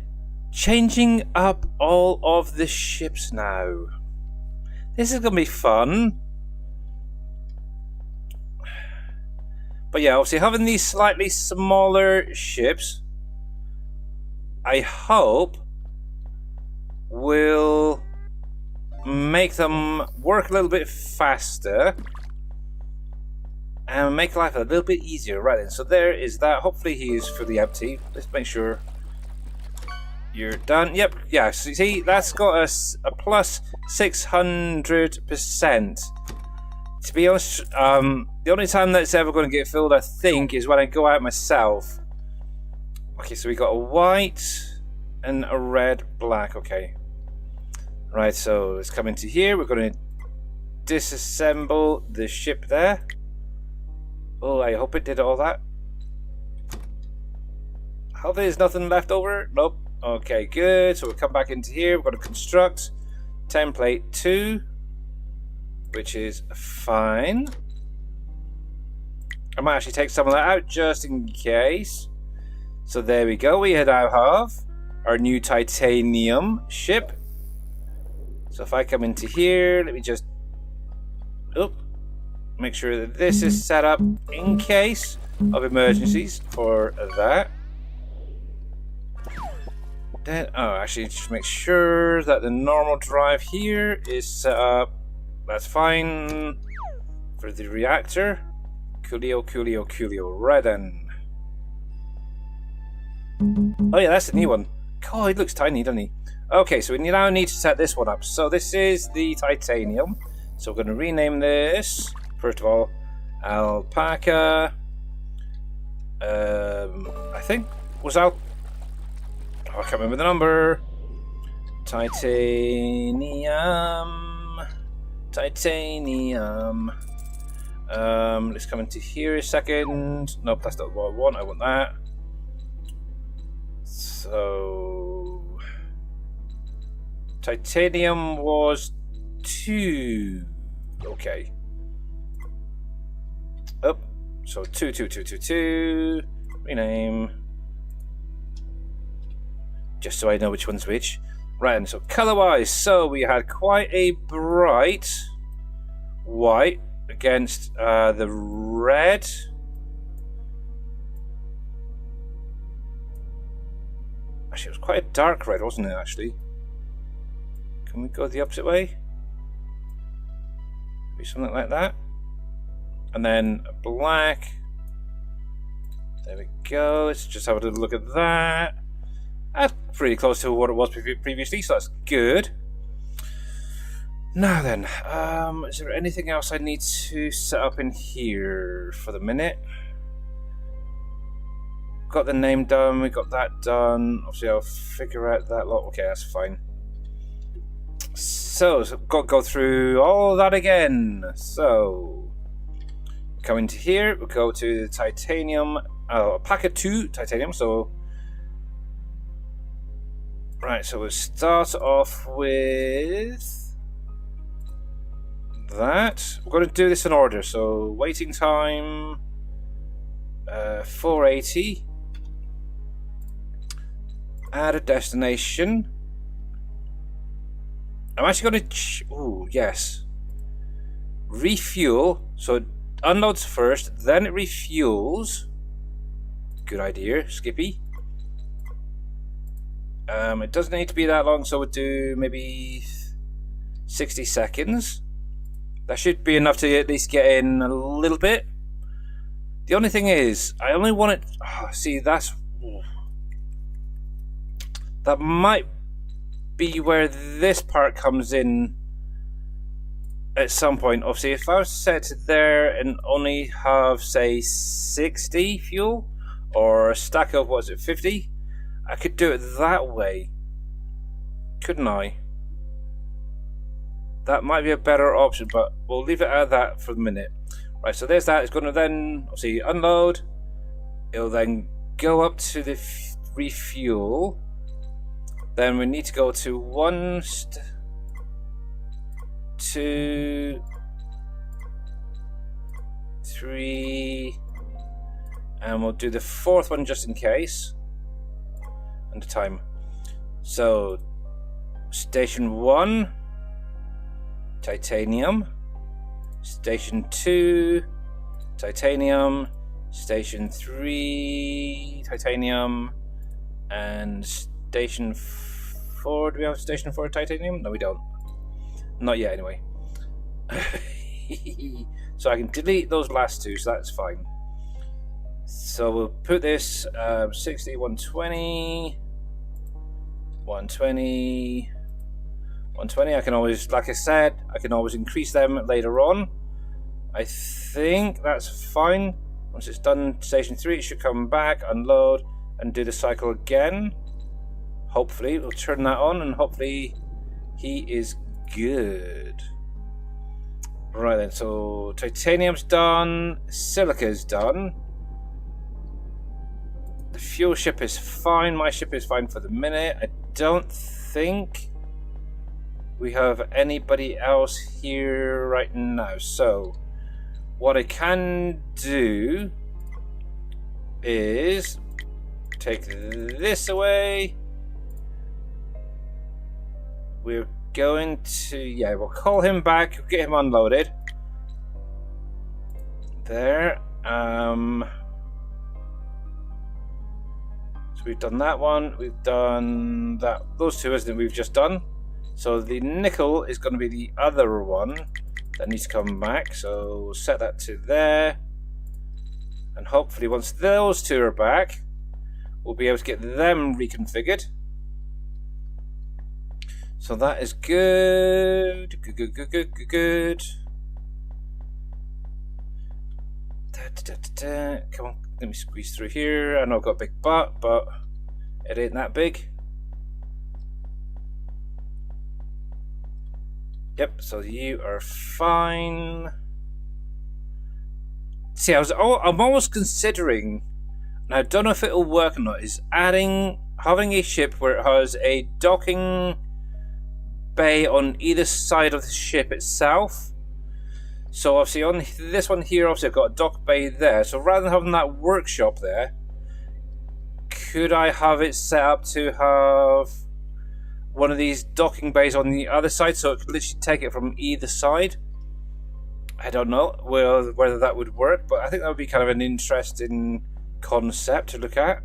changing up all of the ships now. This is going to be fun. But yeah, obviously having these slightly smaller ships, I hope will make them work a little bit faster and make life a little bit easier. Right then, so there is that. Hopefully he is fully empty. Let's make sure you're done. Yep, yeah, so see, that's got us a plus 600%. To be honest, the only time that's ever going to get filled, I think, is when I go out myself. Okay, so we got a white and a red, black. Okay. Right, so let's come into here. We're going to disassemble the ship there. Oh, I hope it did all that. Hope there's nothing left over. Nope. Okay, good. So we'll come back into here. We're going to construct template 2. Which is fine. I might actually take some of that out just in case. So there we go. We now have our new titanium ship. So if I come into here, let me just make sure that this is set up in case of emergencies for that. Then, actually, just make sure that the normal drive here is set up. That's fine for the reactor. Coolio, coolio, coolio. Right then. Oh yeah, that's the new one. God, he looks tiny, doesn't he? Okay, so we now need to set this one up. So this is the titanium. So we're going to rename this. First of all, alpaca. I think was I can't remember the number. Titanium. Let's come into here a second. Nope, that's not what I want. I want that. So titanium was 2. Okay. Up. So 2. Rename. Just so I know which one's which. Right, and so color-wise, so we had quite a bright white against the red. Actually, it was quite a dark red, wasn't it, actually? Can we go the opposite way? Maybe something like that. And then a black. There we go. Let's just have a little look at that. That's pretty close to what it was previously, so that's good. Now then, is there anything else I need to set up in here for the minute? Got the name done, we got that done. Obviously, I'll figure out that lot. Okay, that's fine. So got to go through all that again. So, come into here, we'll go to the titanium, alpaca 2 titanium, so. Right, so we'll start off with that. We're going to do this in order. So waiting time 480. Add a destination. I'm actually going to. Oh yes. Refuel. So it unloads first, then it refuels. Good idea, Skippy. It doesn't need to be that long, so we'll do maybe 60 seconds. That should be enough to at least get in a little bit. The only thing is, I only want it. Oh, see, that might be where this part comes in at some point. Obviously, if I was to set it there and only have, say, 60 fuel, or a stack of, what is it, 50? I could do it that way, couldn't I? That might be a better option, but we'll leave it at that for the minute. Right, so there's that. It's going to then, obviously, unload. It'll then go up to the refuel. Then we need to go to 1, 2, 3. And we'll do the 4th one just in case. And the time. So, Station 1, titanium. Station 2, titanium. Station 3, titanium. And Station 4, do we have Station 4 titanium? No, we don't. Not yet, anyway. So I can delete those last 2, so that's fine. So we'll put this 60, 120, 120, 120. I can always, like I said, I can always increase them later on. I think that's fine. Once it's done, Station 3, it should come back, unload, and do the cycle again. Hopefully, we'll turn that on, and hopefully he is good. Right then, so titanium's done, silica's done. The fuel ship is fine, my ship is fine for the minute. I don't think we have anybody else here right now. So, what I can do is take this away. We're going to, yeah, we'll call him back, get him unloaded. There. So we've done that one, we've done that, those 2 isn't it, we've just done. So the nickel is going to be the other one that needs to come back. So we'll set that to there. And hopefully once those 2 are back, we'll be able to get them reconfigured. So that is good. Good. Come on, let me squeeze through here. I know I've got a big butt, but it ain't that big. Yep, so you are fine. See, I'm almost considering, and I don't know if it'll work or not, is having a ship where it has a docking bay on either side of the ship itself. So obviously on this one here, obviously I've got a dock bay there. So rather than having that workshop there, could I have it set up to have one of these docking bays on the other side, so it could literally take it from either side? I don't know whether that would work, but I think that would be kind of an interesting concept to look at.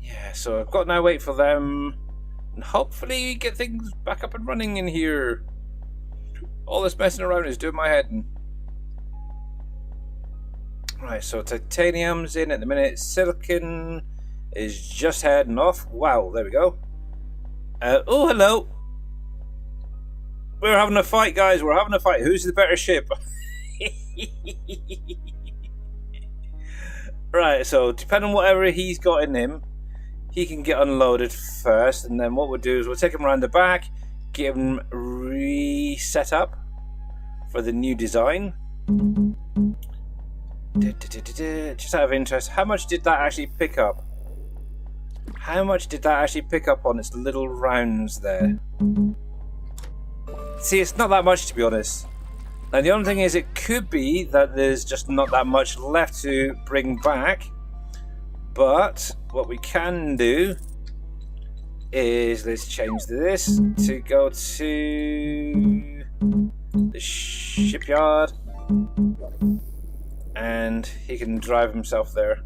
Yeah, so I've got to now wait for them, and hopefully get things back up and running in here. All this messing around is doing my head in. Right, so titanium's in at the minute. Silicon is just heading off. Wow, there we go. Oh, hello. We're having a fight, guys. We're having a fight. Who's the better ship? Right, so depending on whatever he's got in him, he can get unloaded first, and then what we'll do is we'll take him around the back, get him reset up for the new design. Just out of interest, how much did that actually pick up? How much did that actually pick up on its little rounds there? See, it's not that much, to be honest. Now, the only thing is, it could be that there's just not that much left to bring back. But what we can do is, let's change this to go to the shipyard. And he can drive himself there.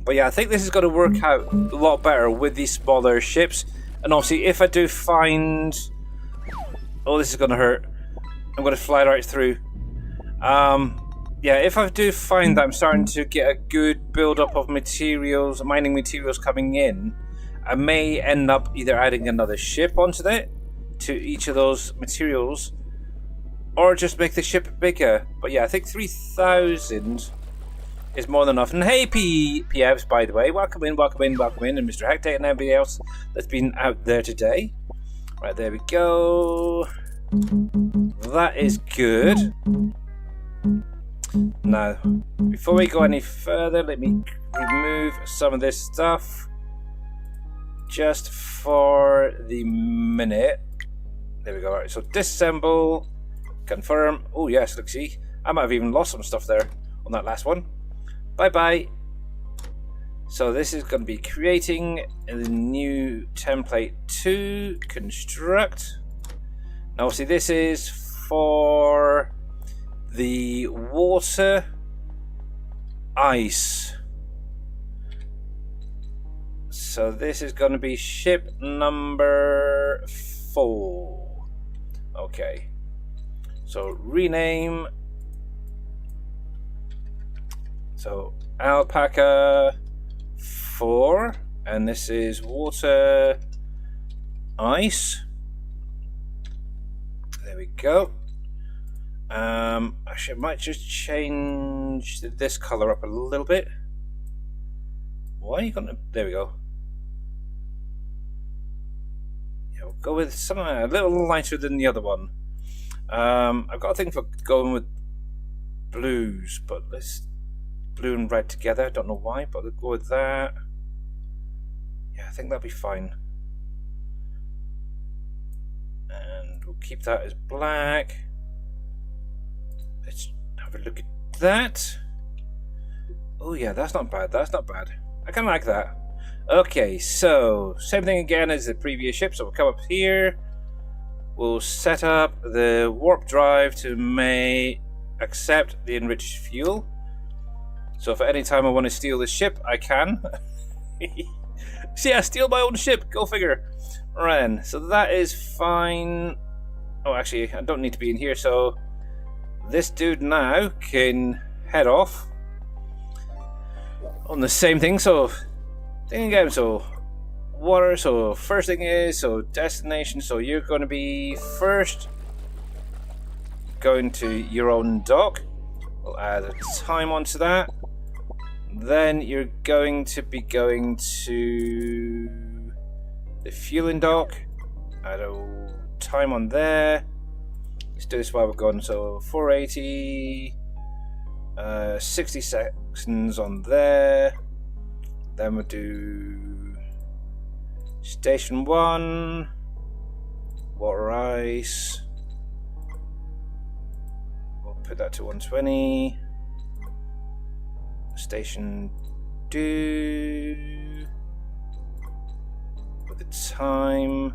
But yeah, I think this is going to work out a lot better with these smaller ships. And obviously, if I do find... Oh, this is going to hurt. I'm going to fly right through. Yeah, if I do find that I'm starting to get a good build-up of materials, mining materials coming in, I may end up either adding another ship onto it, to each of those materials, or just make the ship bigger. But yeah, I think 3,000 is more than enough. And hey, PFs, by the way, welcome in, and Mr. Hectate and everybody else that's been out there today. Right, there we go. That is good. Now, before we go any further, let me remove some of this stuff just for the minute. There we go. All right, so disassemble, Confirm. Oh yes, look, see, I might have even lost some stuff there on that last one. Bye bye. So this is going to be creating a new template to construct. Now see, this is for the water ice. So this is going to be ship number 4. Okay. So rename. So alpaca 4, and this is water ice. There we go. Actually, I might just change this color up a little bit. Why are you gonna? There we go. Yeah, we'll go with something a little lighter than the other one. I've got a thing for going with blues, but let's blue and red together. I don't know why, but we'll go with that. Yeah, I think that'll be fine. And we'll keep that as black. Let's have a look at that. Oh yeah, that's not bad. That's not bad. I kind of like that. Okay, so same thing again as the previous ship. So we'll come up here. We'll set up the warp drive to accept the enriched fuel. So if at any time I want to steal this ship, I can. See, I steal my own ship. Go figure. Right, so that is fine. Oh, actually, I don't need to be in here. So this dude now can head off on the same thing. So thing again. So water. So first thing is destination. So you're going to be first going to your own dock. We'll add a time onto that. Then you're going to be going to the fueling dock. Add a time on there. Let's do this while we're going. So 480, 60 seconds on there. Then we'll do station 1, water ice. We'll put that to 120. Station 2 with the time.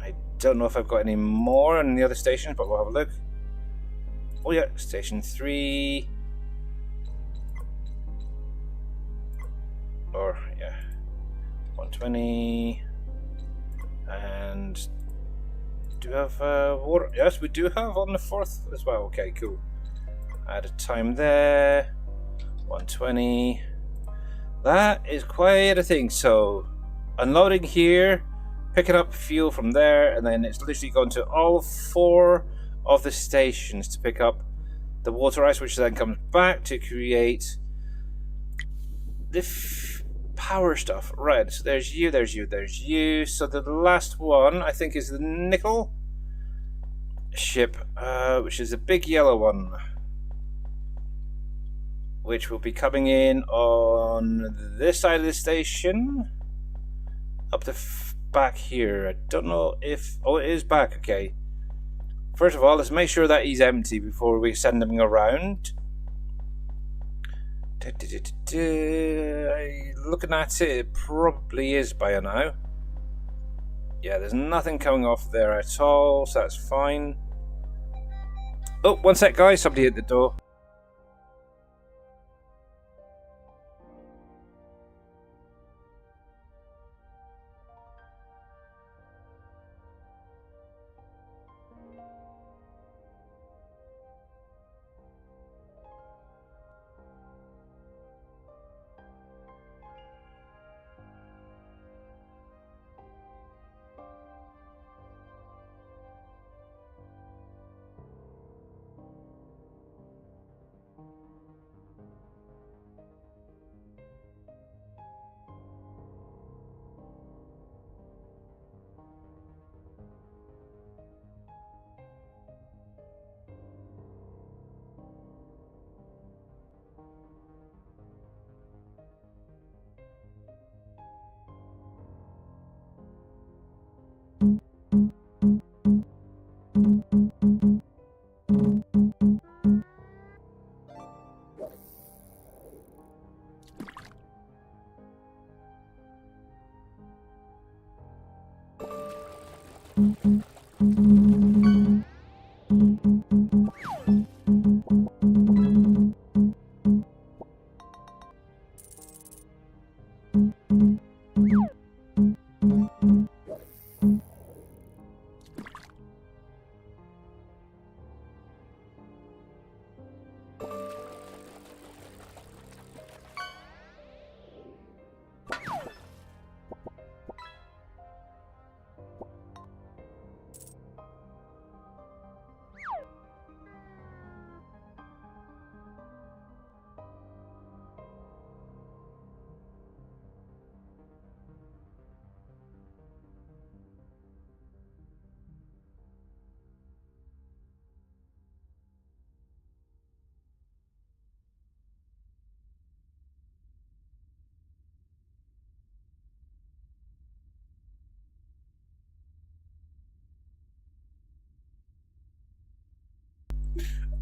I don't know if I've got any more in the other stations, but we'll have a look. Oh yeah, station 3. Or yeah, 120. And do we have water? Yes, we do have on the 4th as well. Okay, cool. Add a time there. 120. That is quite a thing. So unloading here, picking up fuel from there, and then it's literally going to all 4 of the stations to pick up the water ice, which then comes back to create the power stuff. Right, so there's you, there's you, there's you. So the last one, I think, is the nickel ship, which is the big yellow one, which will be coming in on this side of the station, up the back here. I don't know if... Oh, it is back, okay. First of all, let's make sure that he's empty before we send him around. Looking at it, it probably is by now. Yeah, there's nothing coming off there at all, so that's fine. Oh, one sec, guys. Somebody at the door.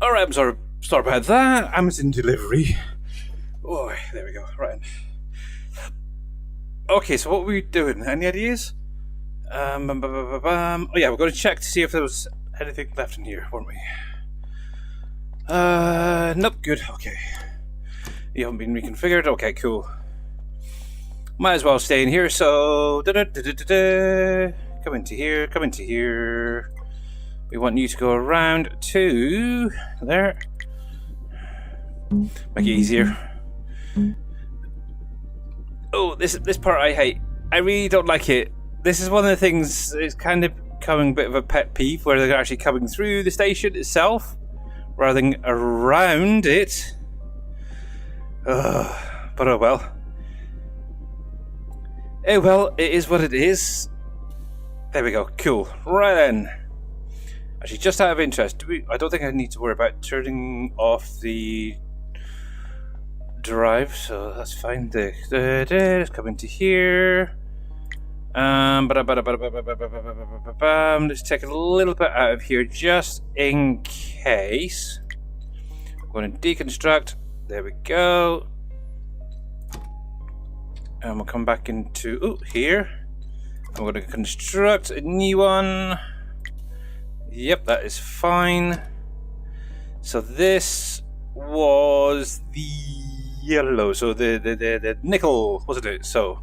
Alright, I'm sorry about that. Amazon delivery. Oh, there we go. Right. Okay, so what were we doing? Any ideas? Oh yeah, we're going to check to see if there was anything left in here, weren't we? Nope, good. Okay. You haven't been reconfigured? Okay, cool. Might as well stay in here, so... Come into here, come into here. We want you to go around to... there. Make it easier. Oh, this part I hate. I really don't like it. This is one of the things, it's kind of becoming a bit of a pet peeve, where they're actually coming through the station itself, rather than around it. But oh well. Oh well, it is what it is. There we go, cool. Right then. Actually, just out of interest, I don't think I need to worry about turning off the drive, so that's fine. Let's come into here. Let's take a little bit out of here just in case. I'm going to deconstruct. There we go. And we'll come back into here. I'm going to construct a new one. Yep, that is fine. So this was the yellow, so the nickel, wasn't it? So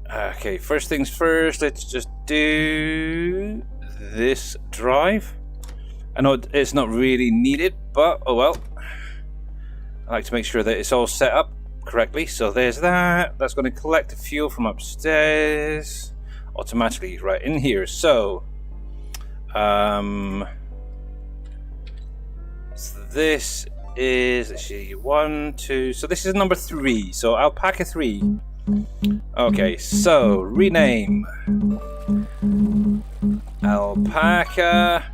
okay, first things first, let's just do this drive. I know it's not really needed, but oh well. I like to make sure that it's all set up correctly. So there's that. That's going to collect the fuel from upstairs automatically right in here. So this is, let's see, 1, 2, so this is number 3, so alpaca 3. Okay, so rename alpaca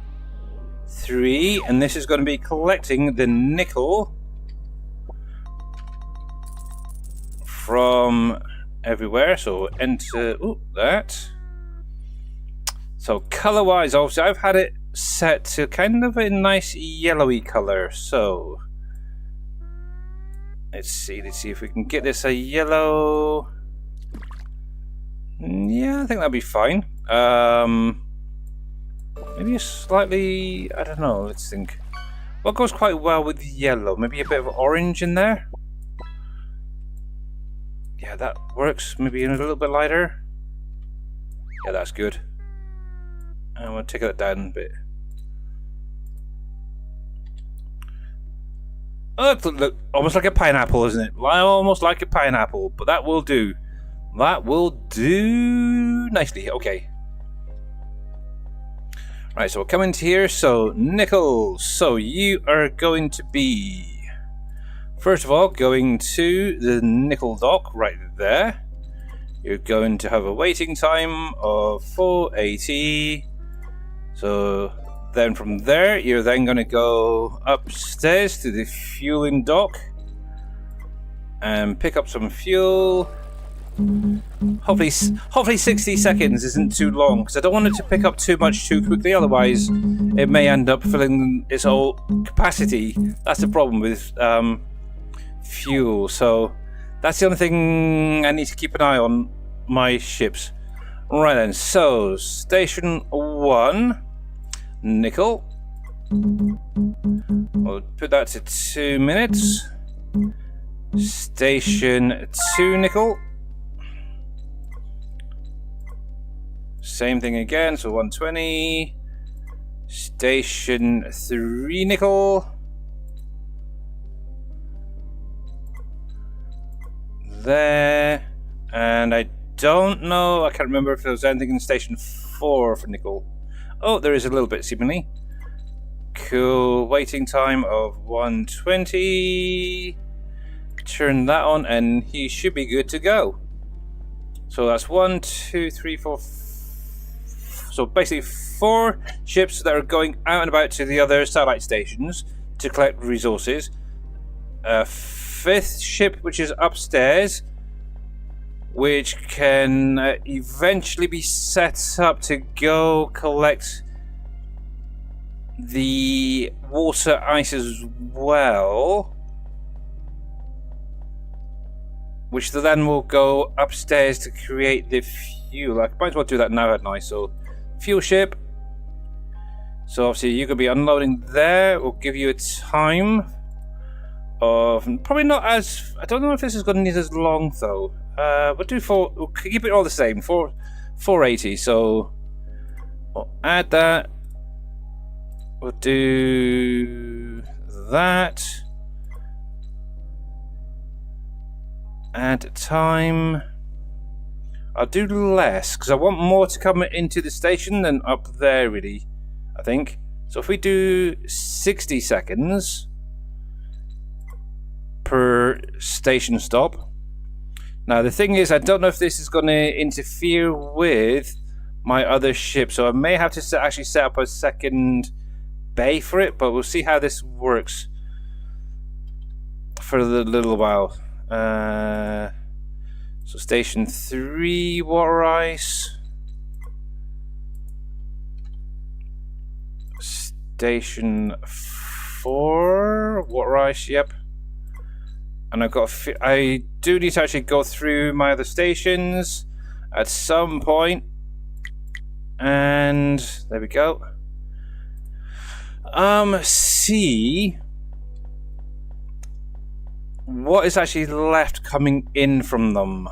3, and this is going to be collecting the nickel from everywhere. So enter that. So color wise, obviously I've had it set to kind of a nice yellowy color, so let's see if we can get this a yellow. Yeah, I think that'll be fine. Maybe a slightly, I don't know, let's think. What goes quite well with yellow? Maybe a bit of orange in there? Yeah, that works. Maybe a little bit lighter. Yeah, that's good. I'm going to take that down a bit. Oh, look, almost like a pineapple, isn't it? Almost like a pineapple, but that will do. That will do nicely. Okay. Right, so we'll come into here. So, nickel. So, you are going to be, first of all, going to the nickel dock right there. You're going to have a waiting time of 480. So then from there, you're then going to go upstairs to the fueling dock and pick up some fuel. Hopefully 60 seconds isn't too long, because I don't want it to pick up too much too quickly, otherwise it may end up filling its whole capacity. That's the problem with fuel, so that's the only thing I need to keep an eye on my ships. Right then, so station 1, nickel. We'll put that to 2 minutes. Station 2, nickel. Same thing again, so 120. Station 3, nickel. There. And I don't know, I can't remember if there was anything in station 4 for nickel. Oh, there is a little bit, seemingly. Cool. Waiting time of 120. Turn that on, and he should be good to go. So that's 1, 2, 3, 4. So basically 4 ships that are going out and about to the other satellite stations to collect resources. A 5th ship, which is upstairs, which can eventually be set up to go collect the water ice as well, which then will go upstairs to create the fuel. I might as well do that now, hadn't I? So, fuel ship. So obviously you could be unloading there. We'll give you a time of probably not as. I don't know if this is going to need as long though. We'll do 4. We'll keep it all the same. 480. So we'll add that. We'll do that. Add time. I'll do less because I want more to come into the station than up there, really. I think. So if we do 60 seconds per station stop. Now the thing is, I don't know if this is going to interfere with my other ship, so I may have to actually set up a second bay for it, but we'll see how this works for a little while. So station 3 water ice. Station 4 water ice, yep. And I do need to actually go through my other stations at some point. And there we go. See what is actually left coming in from them.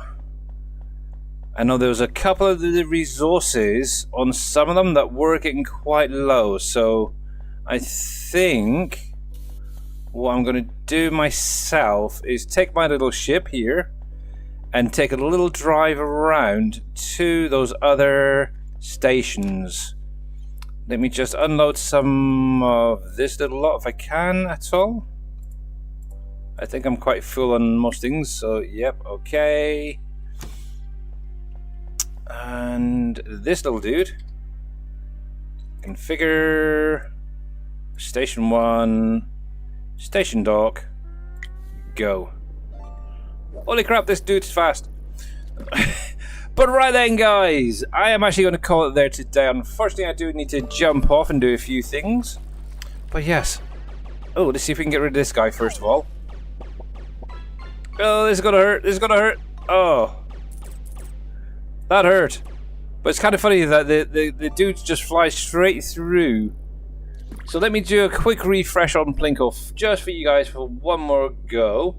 I know there was a couple of the resources on some of them that were getting quite low, so I think what I'm going to do myself is take my little ship here and take a little drive around to those other stations. Let me just unload some of this little lot if I can at all. I think I'm quite full on most things, so yep, okay. And this little dude. Configure. Station 1. Station dock. Go. Holy crap, this dude's fast. But right then, guys, I am actually going to call it there today. Unfortunately, I do need to jump off and do a few things. But yes. Oh, let's see if we can get rid of this guy first of all. Oh, this is going to hurt. This is going to hurt. Oh. That hurt. But it's kind of funny that the dudes just fly straight through. So let me do a quick refresh on Plinko just for you guys for one more go.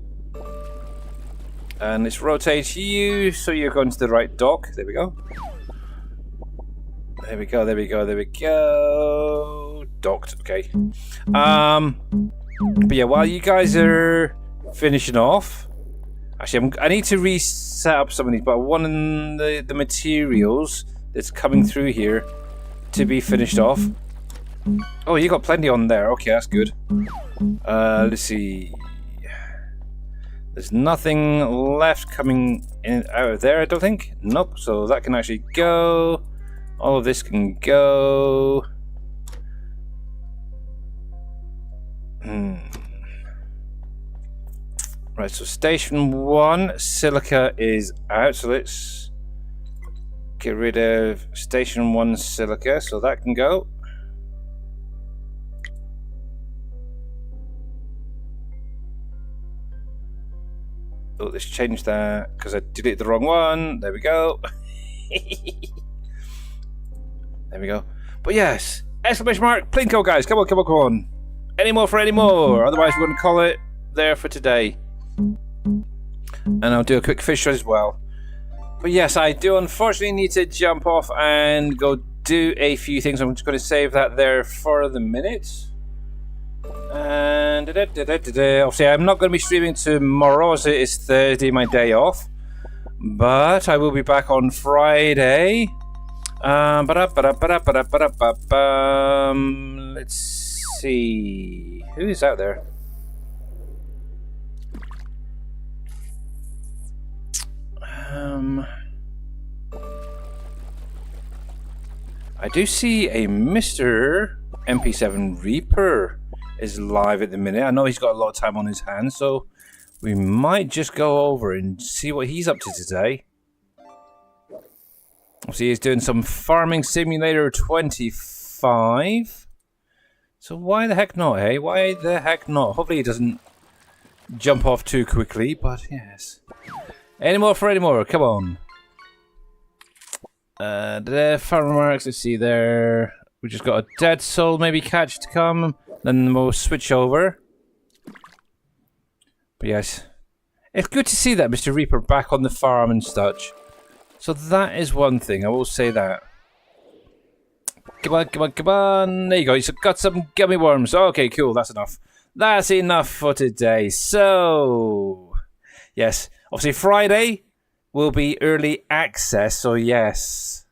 And let's rotate you so you're going to the right dock. There we go. There we go, there we go, there we go. Docked, okay. But yeah, while you guys are finishing off, actually I need to reset up some of these, but I want the materials that's coming through here to be finished off. Oh, you got plenty on there. Okay, that's good. Let's see. There's nothing left coming in out of there, I don't think. Nope, so that can actually go. All of this can go. Right, so station 1, silica is out. So let's get rid of station 1 silica, so that can go. Oh, let's change that because I deleted the wrong one. There we go. There we go. But yes, exclamation mark, Plinko, guys. Come on, come on, come on. Any more for any more. Otherwise, we're going to call it there for today. And I'll do a quick fish as well. But yes, I do unfortunately need to jump off and go do a few things. I'm just going to save that there for the minute. And obviously, I'm not going to be streaming tomorrow, as it is Thursday, my day off. But I will be back on Friday. Let's see. Who is out there? I do see a Mr. MP7 Reaper is live at the minute. I know he's got a lot of time on his hands, so we might just go over and see what he's up to today. Obviously, he's doing some Farming Simulator 25. So why the heck not, hey? Why the heck not? Hopefully he doesn't jump off too quickly, but yes. Any more for any more? Come on. Farmer marks, let's see there. We just got a dead soul maybe catch to come. Then we'll switch over. But yes. It's good to see that Mr. Reaper back on the farm and such. So that is one thing, I will say that. Come on, come on, come on. There you go, you've got some gummy worms. Okay, cool, that's enough. That's enough for today. So, yes. Obviously, Friday will be early access, so yes.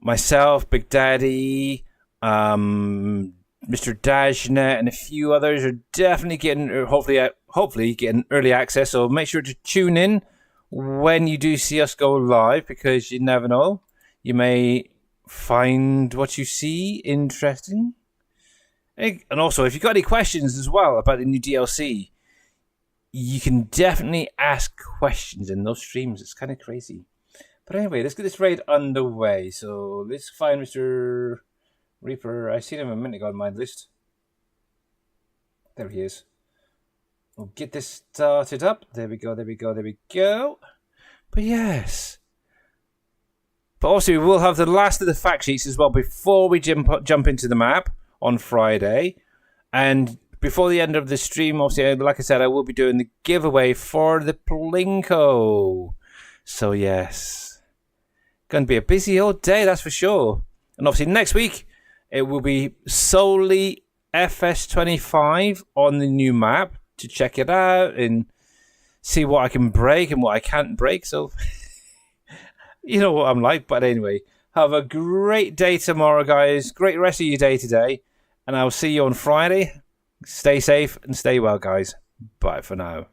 Myself, Big Daddy, Mr. Dashnet, and a few others are definitely getting, hopefully getting early access, so make sure to tune in when you do see us go live, because you never know. You may find what you see interesting. And also, if you've got any questions as well about the new DLC, you can definitely ask questions in those streams. It's kind of crazy. But anyway, let's get this raid underway. So let's find Mr. Reaper. I seen him a minute ago on my list. There he is. We'll get this started up. There we go, there we go, there we go. But yes. But also, we will have the last of the fact sheets as well before we jump into the map on Friday. And before the end of the stream, obviously, like I said, I will be doing the giveaway for the Plinko. So, yes. Going to be a busy old day, that's for sure. And obviously, next week, it will be solely FS25 on the new map to check it out and see what I can break and what I can't break. So, you know what I'm like. But anyway, have a great day tomorrow, guys. Great rest of your day today. And I'll see you on Friday. Stay safe and stay well, guys. Bye for now.